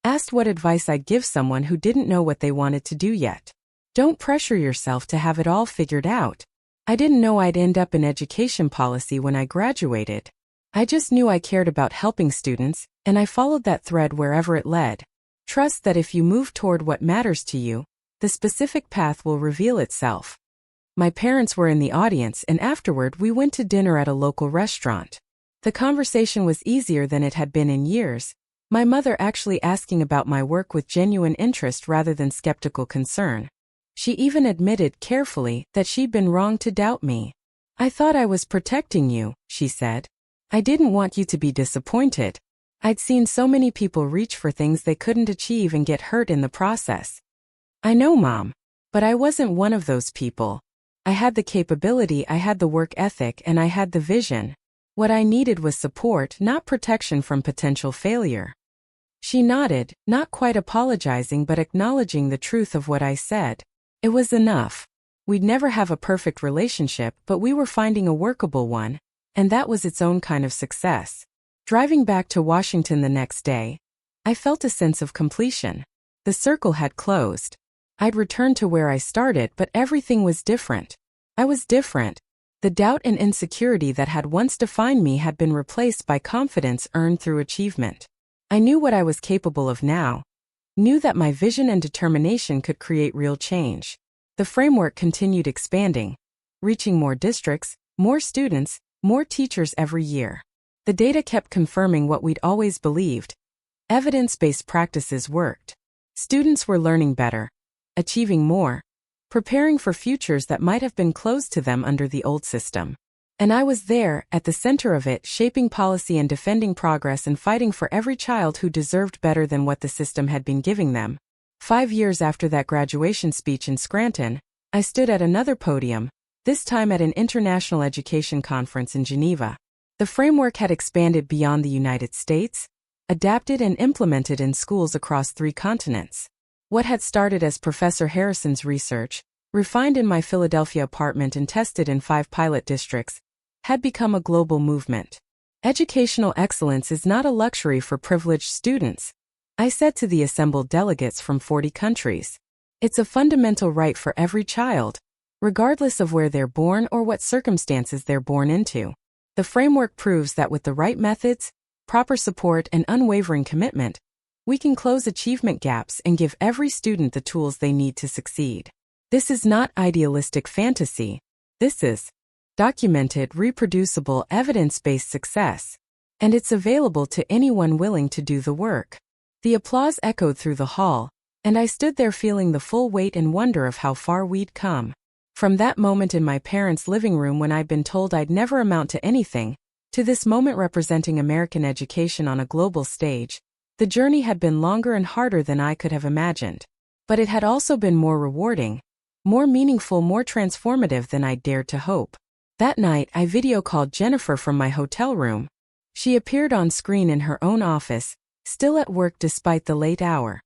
asked what advice I'd give someone who didn't know what they wanted to do yet. Don't pressure yourself to have it all figured out. I didn't know I'd end up in education policy when I graduated. I just knew I cared about helping students, and I followed that thread wherever it led. Trust that if you move toward what matters to you, the specific path will reveal itself. My parents were in the audience, and afterward we went to dinner at a local restaurant. The conversation was easier than it had been in years, my mother actually asking about my work with genuine interest rather than skeptical concern. She even admitted carefully that she'd been wrong to doubt me. I thought I was protecting you, she said. I didn't want you to be disappointed. I'd seen so many people reach for things they couldn't achieve and get hurt in the process. I know, Mom, but I wasn't one of those people. I had the capability, I had the work ethic, and I had the vision. What I needed was support, not protection from potential failure. She nodded, not quite apologizing but acknowledging the truth of what I said. It was enough. We'd never have a perfect relationship, but we were finding a workable one, and that was its own kind of success. Driving back to Washington the next day, I felt a sense of completion. The circle had closed. I'd returned to where I started, but everything was different. I was different. The doubt and insecurity that had once defined me had been replaced by confidence earned through achievement. I knew what I was capable of now, knew that my vision and determination could create real change. The framework continued expanding, reaching more districts, more students, more teachers every year. The data kept confirming what we'd always believed. Evidence-based practices worked. Students were learning better, achieving more, preparing for futures that might have been closed to them under the old system. And I was there, at the center of it, shaping policy and defending progress and fighting for every child who deserved better than what the system had been giving them. 5 years after that graduation speech in Scranton, I stood at another podium, this time at an international education conference in Geneva. The framework had expanded beyond the United States, adapted and implemented in schools across 3 continents. What had started as Professor Harrison's research, refined in my Philadelphia apartment and tested in 5 pilot districts, had become a global movement. Educational excellence is not a luxury for privileged students, I said to the assembled delegates from 40 countries. It's a fundamental right for every child, regardless of where they're born or what circumstances they're born into. The framework proves that with the right methods, proper support, and unwavering commitment, we can close achievement gaps and give every student the tools they need to succeed. This is not idealistic fantasy. This is documented, reproducible, evidence-based success. And it's available to anyone willing to do the work. The applause echoed through the hall, and I stood there feeling the full weight and wonder of how far we'd come. From that moment in my parents' living room when I'd been told I'd never amount to anything, to this moment representing American education on a global stage, the journey had been longer and harder than I could have imagined. But it had also been more rewarding, more meaningful, more transformative than I'd dared to hope. That night, I video called Jennifer from my hotel room. She appeared on screen in her own office, still at work despite the late hour.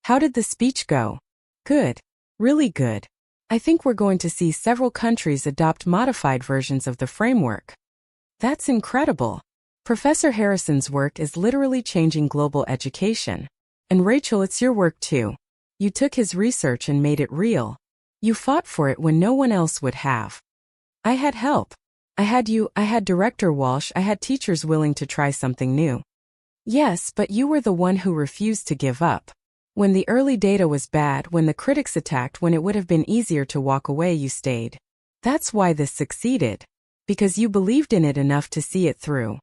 How did the speech go? Good. Really good. I think we're going to see several countries adopt modified versions of the framework. That's incredible. Professor Harrison's work is literally changing global education. And Rachel, it's your work too. You took his research and made it real. You fought for it when no one else would have. I had help. I had you, I had Director Walsh, I had teachers willing to try something new. Yes, but you were the one who refused to give up. When the early data was bad, when the critics attacked, when it would have been easier to walk away, you stayed. That's why this succeeded. Because you believed in it enough to see it through.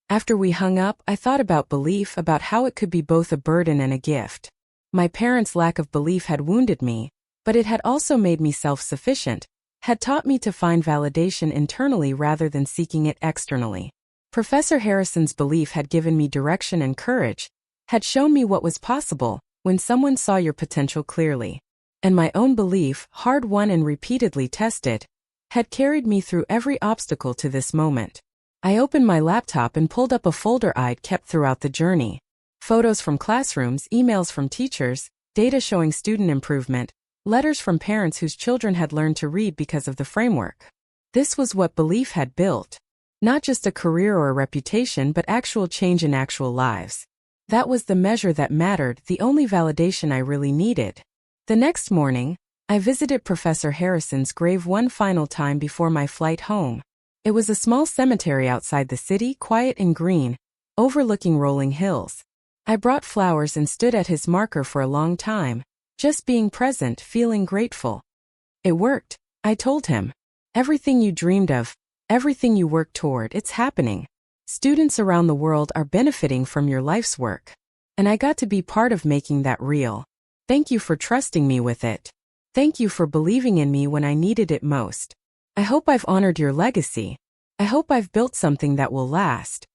After we hung up, I thought about belief, about how it could be both a burden and a gift. My parents' lack of belief had wounded me, but it had also made me self-sufficient, had taught me to find validation internally rather than seeking it externally. Professor Harrison's belief had given me direction and courage, had shown me what was possible when someone saw your potential clearly. And my own belief, hard-won and repeatedly tested, had carried me through every obstacle to this moment. I opened my laptop and pulled up a folder I'd kept throughout the journey. Photos from classrooms, emails from teachers, data showing student improvement, letters from parents whose children had learned to read because of the framework. This was what belief had built. Not just a career or a reputation, but actual change in actual lives. That was the measure that mattered, the only validation I really needed. The next morning, I visited Professor Harrison's grave one final time before my flight home. It was a small cemetery outside the city, quiet and green, overlooking rolling hills. I brought flowers and stood at his marker for a long time, just being present, feeling grateful. It worked, I told him. Everything you dreamed of, everything you worked toward, it's happening. Students around the world are benefiting from your life's work. And I got to be part of making that real. Thank you for trusting me with it. Thank you for believing in me when I needed it most. I hope I've honored your legacy. I hope I've built something that will last.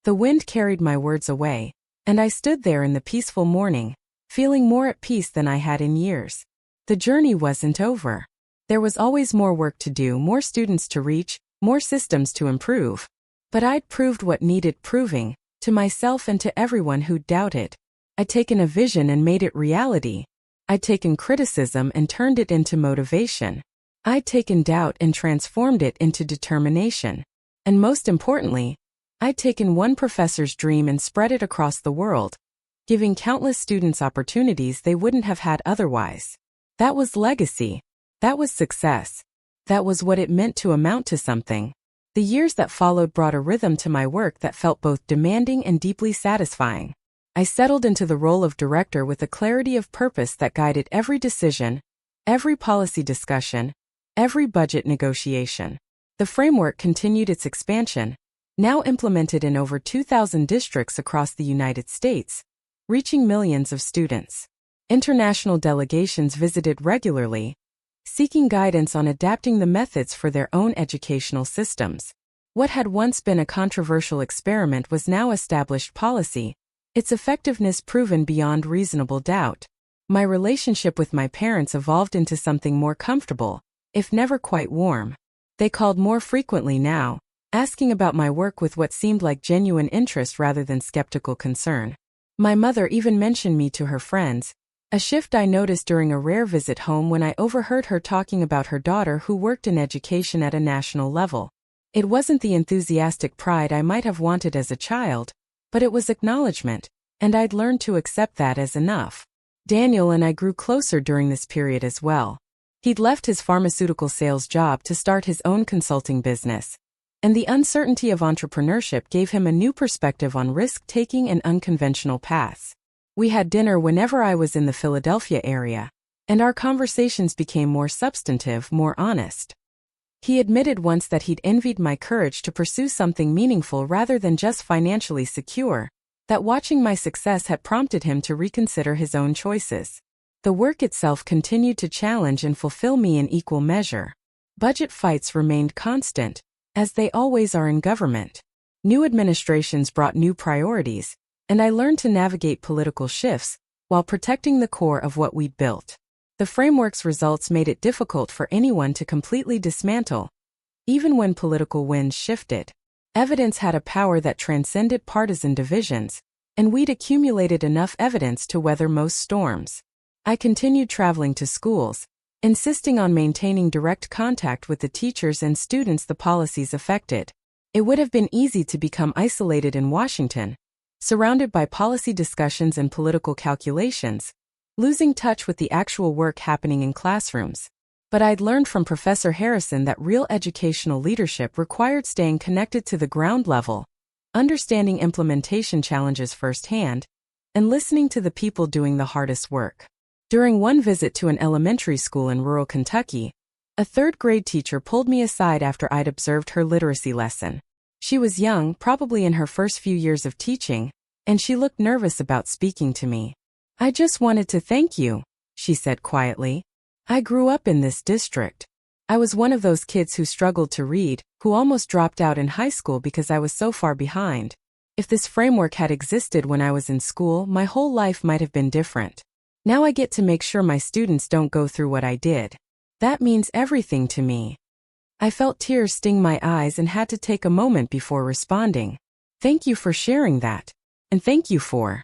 The wind carried my words away, and I stood there in the peaceful morning, feeling more at peace than I had in years. The journey wasn't over. There was always more work to do, more students to reach, more systems to improve. But I'd proved what needed proving, to myself and to everyone who doubted. I'd taken a vision and made it reality. I'd taken criticism and turned it into motivation. I'd taken doubt and transformed it into determination. And most importantly, I'd taken one professor's dream and spread it across the world, giving countless students opportunities they wouldn't have had otherwise. That was legacy. That was success. That was what it meant to amount to something. The years that followed brought a rhythm to my work that felt both demanding and deeply satisfying. I settled into the role of director with a clarity of purpose that guided every decision, every policy discussion, every budget negotiation. The framework continued its expansion, now implemented in over 2,000 districts across the United States, reaching millions of students. International delegations visited regularly, seeking guidance on adapting the methods for their own educational systems. What had once been a controversial experiment was now established policy, its effectiveness proven beyond reasonable doubt. My relationship with my parents evolved into something more comfortable, if never quite warm. They called more frequently now, asking about my work with what seemed like genuine interest rather than skeptical concern. My mother even mentioned me to her friends, a shift I noticed during a rare visit home when I overheard her talking about her daughter who worked in education at a national level. It wasn't the enthusiastic pride I might have wanted as a child, but it was acknowledgement, and I'd learned to accept that as enough. Daniel and I grew closer during this period as well. He'd left his pharmaceutical sales job to start his own consulting business, and the uncertainty of entrepreneurship gave him a new perspective on risk-taking and unconventional paths. We had dinner whenever I was in the Philadelphia area, and our conversations became more substantive, more honest. He admitted once that he'd envied my courage to pursue something meaningful rather than just financially secure, that watching my success had prompted him to reconsider his own choices. The work itself continued to challenge and fulfill me in equal measure. Budget fights remained constant, as they always are in government. New administrations brought new priorities, and I learned to navigate political shifts while protecting the core of what we'd built. The framework's results made it difficult for anyone to completely dismantle, even when political winds shifted. Evidence had a power that transcended partisan divisions, and we'd accumulated enough evidence to weather most storms. I continued traveling to schools, insisting on maintaining direct contact with the teachers and students the policies affected. It would have been easy to become isolated in Washington, surrounded by policy discussions and political calculations, losing touch with the actual work happening in classrooms. But I'd learned from Professor Harrison that real educational leadership required staying connected to the ground level, understanding implementation challenges firsthand, and listening to the people doing the hardest work. During one visit to an elementary school in rural Kentucky, a third-grade teacher pulled me aside after I'd observed her literacy lesson. She was young, probably in her first few years of teaching, and she looked nervous about speaking to me. "I just wanted to thank you," she said quietly. "I grew up in this district. I was one of those kids who struggled to read, who almost dropped out in high school because I was so far behind. If this framework had existed when I was in school, my whole life might have been different. Now I get to make sure my students don't go through what I did. That means everything to me." I felt tears sting my eyes and had to take a moment before responding. "Thank you for sharing that. And thank you for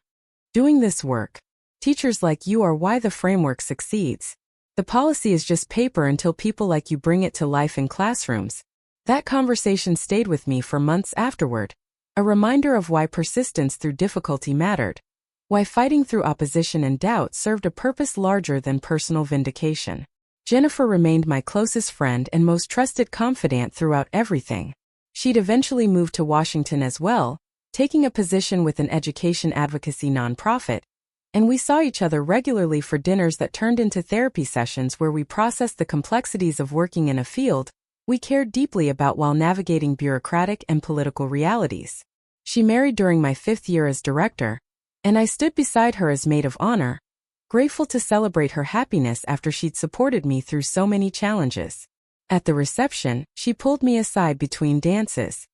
doing this work. Teachers like you are why the framework succeeds. The policy is just paper until people like you bring it to life in classrooms." That conversation stayed with me for months afterward, a reminder of why persistence through difficulty mattered, why fighting through opposition and doubt served a purpose larger than personal vindication. Jennifer remained my closest friend and most trusted confidant throughout everything. She'd eventually moved to Washington as well, taking a position with an education advocacy nonprofit, and we saw each other regularly for dinners that turned into therapy sessions where we processed the complexities of working in a field we cared deeply about while navigating bureaucratic and political realities. She married during my 5th year as director, and I stood beside her as maid of honor, grateful to celebrate her happiness after she'd supported me through so many challenges. At the reception, she pulled me aside between dances.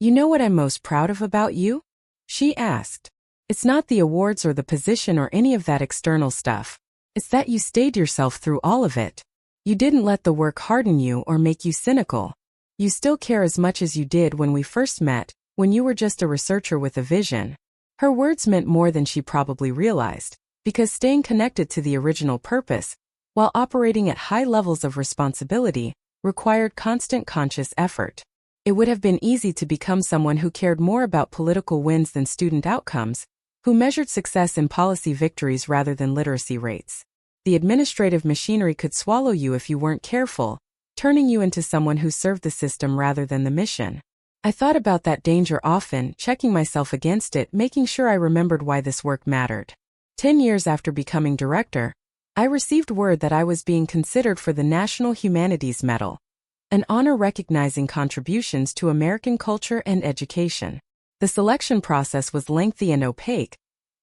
"You know what I'm most proud of about you?" she asked. "It's not the awards or the position or any of that external stuff. It's that you stayed yourself through all of it. You didn't let the work harden you or make you cynical. You still care as much as you did when we first met, when you were just a researcher with a vision." Her words meant more than she probably realized, because staying connected to the original purpose, while operating at high levels of responsibility, required constant conscious effort. It would have been easy to become someone who cared more about political wins than student outcomes, who measured success in policy victories rather than literacy rates. The administrative machinery could swallow you if you weren't careful, turning you into someone who served the system rather than the mission. I thought about that danger often, checking myself against it, making sure I remembered why this work mattered. 10 years after becoming director, I received word that I was being considered for the National Humanities Medal, an honor recognizing contributions to American culture and education. The selection process was lengthy and opaque,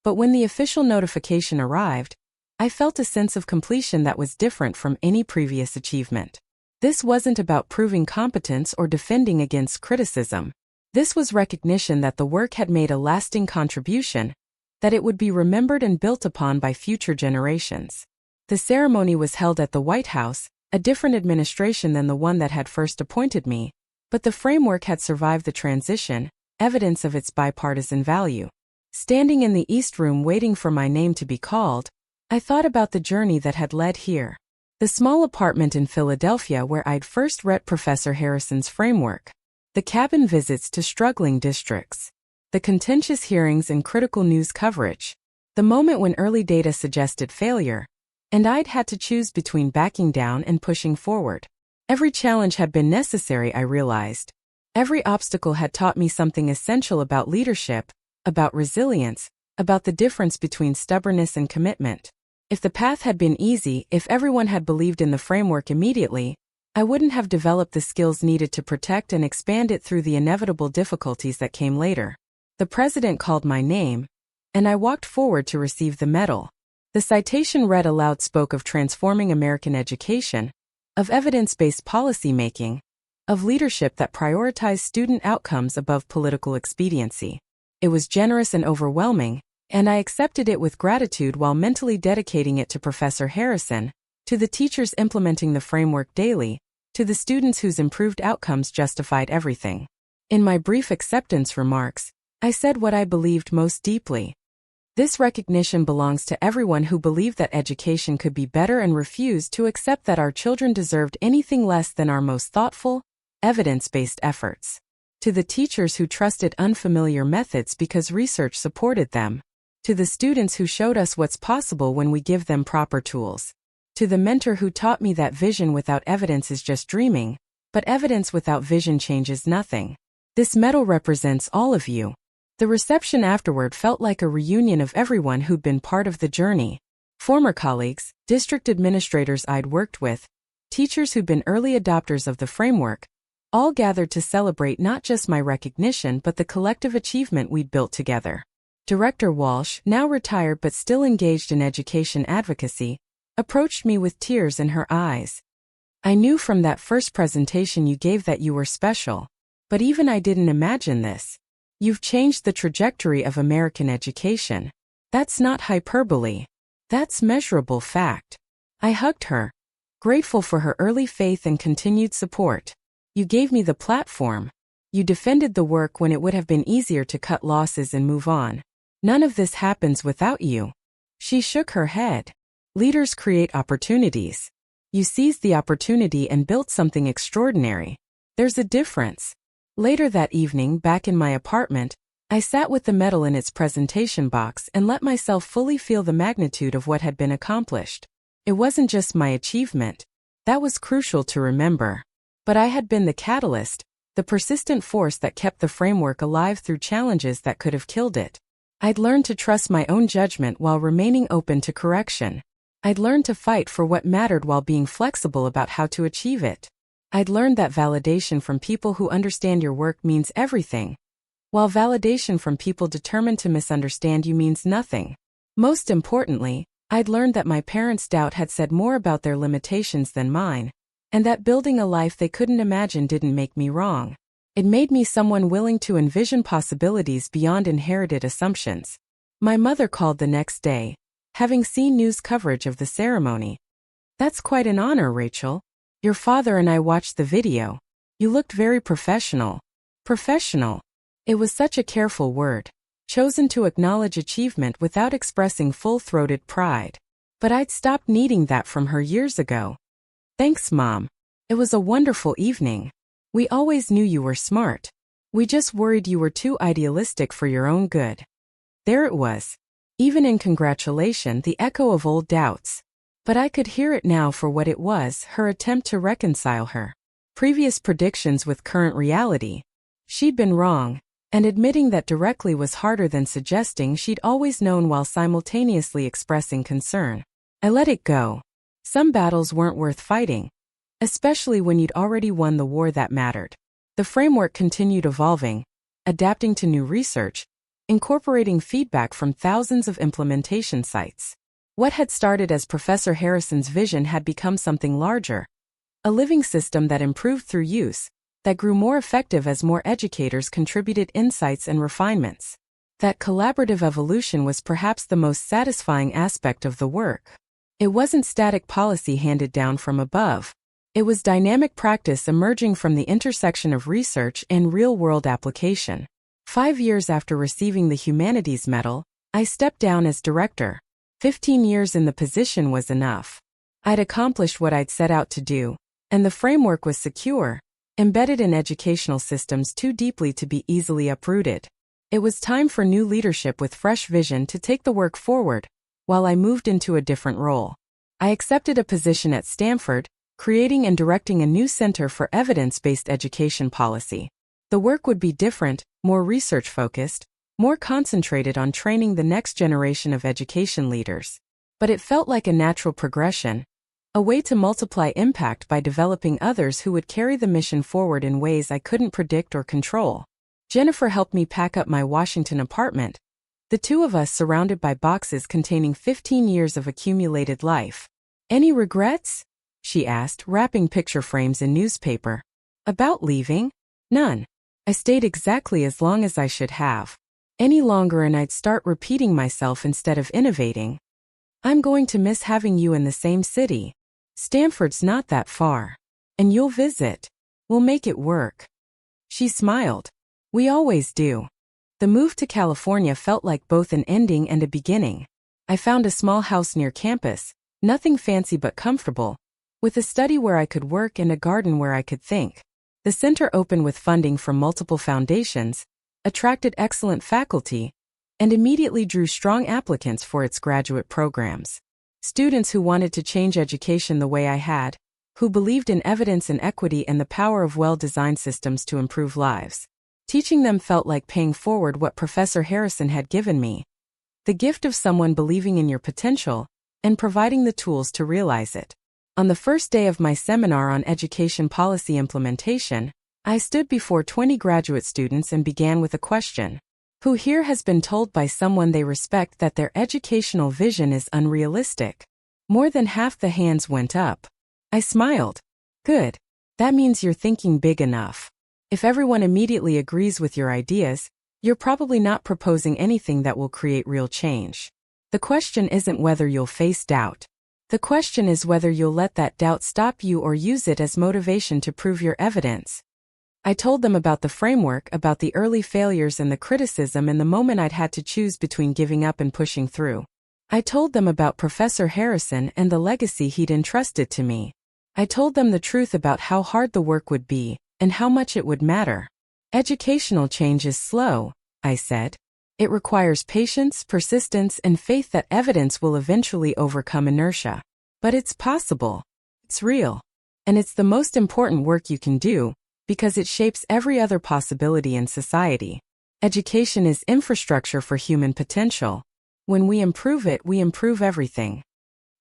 but when the official notification arrived, I felt a sense of completion that was different from any previous achievement. This wasn't about proving competence or defending against criticism. This was recognition that the work had made a lasting contribution, that it would be remembered and built upon by future generations. The ceremony was held at the White House, a different administration than the one that had first appointed me, but the framework had survived the transition, evidence of its bipartisan value. Standing in the East Room waiting for my name to be called, I thought about the journey that had led here. The small apartment in Philadelphia where I'd first read Professor Harrison's framework. The cabin visits to struggling districts. The contentious hearings and critical news coverage. The moment when early data suggested failure, and I'd had to choose between backing down and pushing forward. Every challenge had been necessary, I realized. Every obstacle had taught me something essential about leadership, about resilience, about the difference between stubbornness and commitment. If the path had been easy, if everyone had believed in the framework immediately, I wouldn't have developed the skills needed to protect and expand it through the inevitable difficulties that came later. The president called my name, and I walked forward to receive the medal. The citation read aloud spoke of transforming American education, of evidence-based policymaking, of leadership that prioritized student outcomes above political expediency. It was generous and overwhelming, and I accepted it with gratitude while mentally dedicating it to Professor Harrison, to the teachers implementing the framework daily, to the students whose improved outcomes justified everything. In my brief acceptance remarks, I said what I believed most deeply. This recognition belongs to everyone who believed that education could be better and refused to accept that our children deserved anything less than our most thoughtful, evidence-based efforts. To the teachers who trusted unfamiliar methods because research supported them. To the students who showed us what's possible when we give them proper tools. To the mentor who taught me that vision without evidence is just dreaming, but evidence without vision changes nothing. This medal represents all of you. The reception afterward felt like a reunion of everyone who'd been part of the journey. Former colleagues, district administrators I'd worked with, teachers who'd been early adopters of the framework, all gathered to celebrate not just my recognition but the collective achievement we'd built together. Director Walsh, now retired but still engaged in education advocacy, approached me with tears in her eyes. I knew from that first presentation you gave that you were special, but even I didn't imagine this. You've changed the trajectory of American education. That's not hyperbole. That's measurable fact. I hugged her, grateful for her early faith and continued support. You gave me the platform. You defended the work when it would have been easier to cut losses and move on. None of this happens without you. She shook her head. Leaders create opportunities. You seized the opportunity and built something extraordinary. There's a difference. Later that evening, back in my apartment, I sat with the medal in its presentation box and let myself fully feel the magnitude of what had been accomplished. It wasn't just my achievement. That was crucial to remember. But I had been the catalyst, the persistent force that kept the framework alive through challenges that could have killed it. I'd learned to trust my own judgment while remaining open to correction. I'd learned to fight for what mattered while being flexible about how to achieve it. I'd learned that validation from people who understand your work means everything, while validation from people determined to misunderstand you means nothing. Most importantly, I'd learned that my parents' doubt had said more about their limitations than mine, and that building a life they couldn't imagine didn't make me wrong. It made me someone willing to envision possibilities beyond inherited assumptions. My mother called the next day, having seen news coverage of the ceremony. "That's quite an honor, Rachel. Your father and I watched the video. You looked very professional." Professional. It was such a careful word. chosen to acknowledge achievement without expressing full-throated pride. But I'd stopped needing that from her years ago. Thanks, Mom. It was a wonderful evening. We always knew you were smart. We just worried you were too idealistic for your own good. There it was. Even in congratulation, the echo of old doubts. But I could hear it now for what it was, her attempt to reconcile her previous predictions with current reality. She'd been wrong, and admitting that directly was harder than suggesting she'd always known while simultaneously expressing concern. I let it go. Some battles weren't worth fighting, especially when you'd already won the war that mattered. The framework continued evolving, adapting to new research, incorporating feedback from thousands of implementation sites. What had started as Professor Harrison's vision had become something larger, a living system that improved through use, that grew more effective as more educators contributed insights and refinements. That collaborative evolution was perhaps the most satisfying aspect of the work. It wasn't static policy handed down from above. It was dynamic practice emerging from the intersection of research and real-world application. 5 years after receiving the Humanities Medal, I stepped down as director. 15 years in the position was enough. I'd accomplished what I'd set out to do, and the framework was secure, embedded in educational systems too deeply to be easily uprooted. It was time for new leadership with fresh vision to take the work forward, while I moved into a different role. I accepted a position at Stanford, creating and directing a new center for evidence-based education policy. The work would be different, more research-focused, more concentrated on training the next generation of education leaders. But it felt like a natural progression, a way to multiply impact by developing others who would carry the mission forward in ways I couldn't predict or control. Jennifer helped me pack up my Washington apartment, the two of us surrounded by boxes containing 15 years of accumulated life. Any regrets? She asked, wrapping picture frames in newspaper. About leaving? None. I stayed exactly as long as I should have. Any longer and I'd start repeating myself instead of innovating. I'm going to miss having you in the same city. Stanford's not that far. And you'll visit. We'll make it work. She smiled. We always do. The move to California felt like both an ending and a beginning. I found a small house near campus, nothing fancy but comfortable, with a study where I could work and a garden where I could think. The center opened with funding from multiple foundations, attracted excellent faculty, and immediately drew strong applicants for its graduate programs. Students who wanted to change education the way I had, who believed in evidence and equity and the power of well-designed systems to improve lives. Teaching them felt like paying forward what Professor Harrison had given me. The gift of someone believing in your potential and providing the tools to realize it. On the first day of my seminar on education policy implementation, I stood before 20 graduate students and began with a question. Who here has been told by someone they respect that their educational vision is unrealistic? More than half the hands went up. I smiled. Good. That means you're thinking big enough. If everyone immediately agrees with your ideas, you're probably not proposing anything that will create real change. The question isn't whether you'll face doubt. The question is whether you'll let that doubt stop you or use it as motivation to prove your evidence. I told them about the framework, about the early failures and the criticism and the moment I'd had to choose between giving up and pushing through. I told them about Professor Harrison and the legacy he'd entrusted to me. I told them the truth about how hard the work would be, and how much it would matter. Educational change is slow, I said. It requires patience, persistence, and faith that evidence will eventually overcome inertia. But it's possible. It's real. And it's the most important work you can do, because it shapes every other possibility in society. Education is infrastructure for human potential. When we improve it, we improve everything.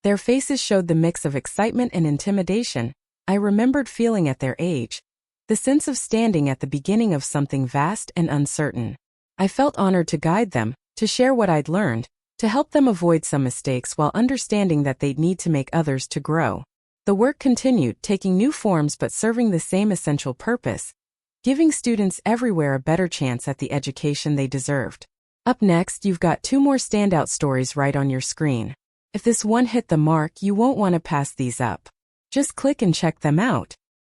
Their faces showed the mix of excitement and intimidation I remembered feeling at their age. The sense of standing at the beginning of something vast and uncertain. I felt honored to guide them, to share what I'd learned, to help them avoid some mistakes while understanding that they'd need to make others to grow. The work continued, taking new forms but serving the same essential purpose, giving students everywhere a better chance at the education they deserved. Up next, you've got 2 more standout stories right on your screen. If this one hit the mark, you won't want to pass these up. Just click and check them out.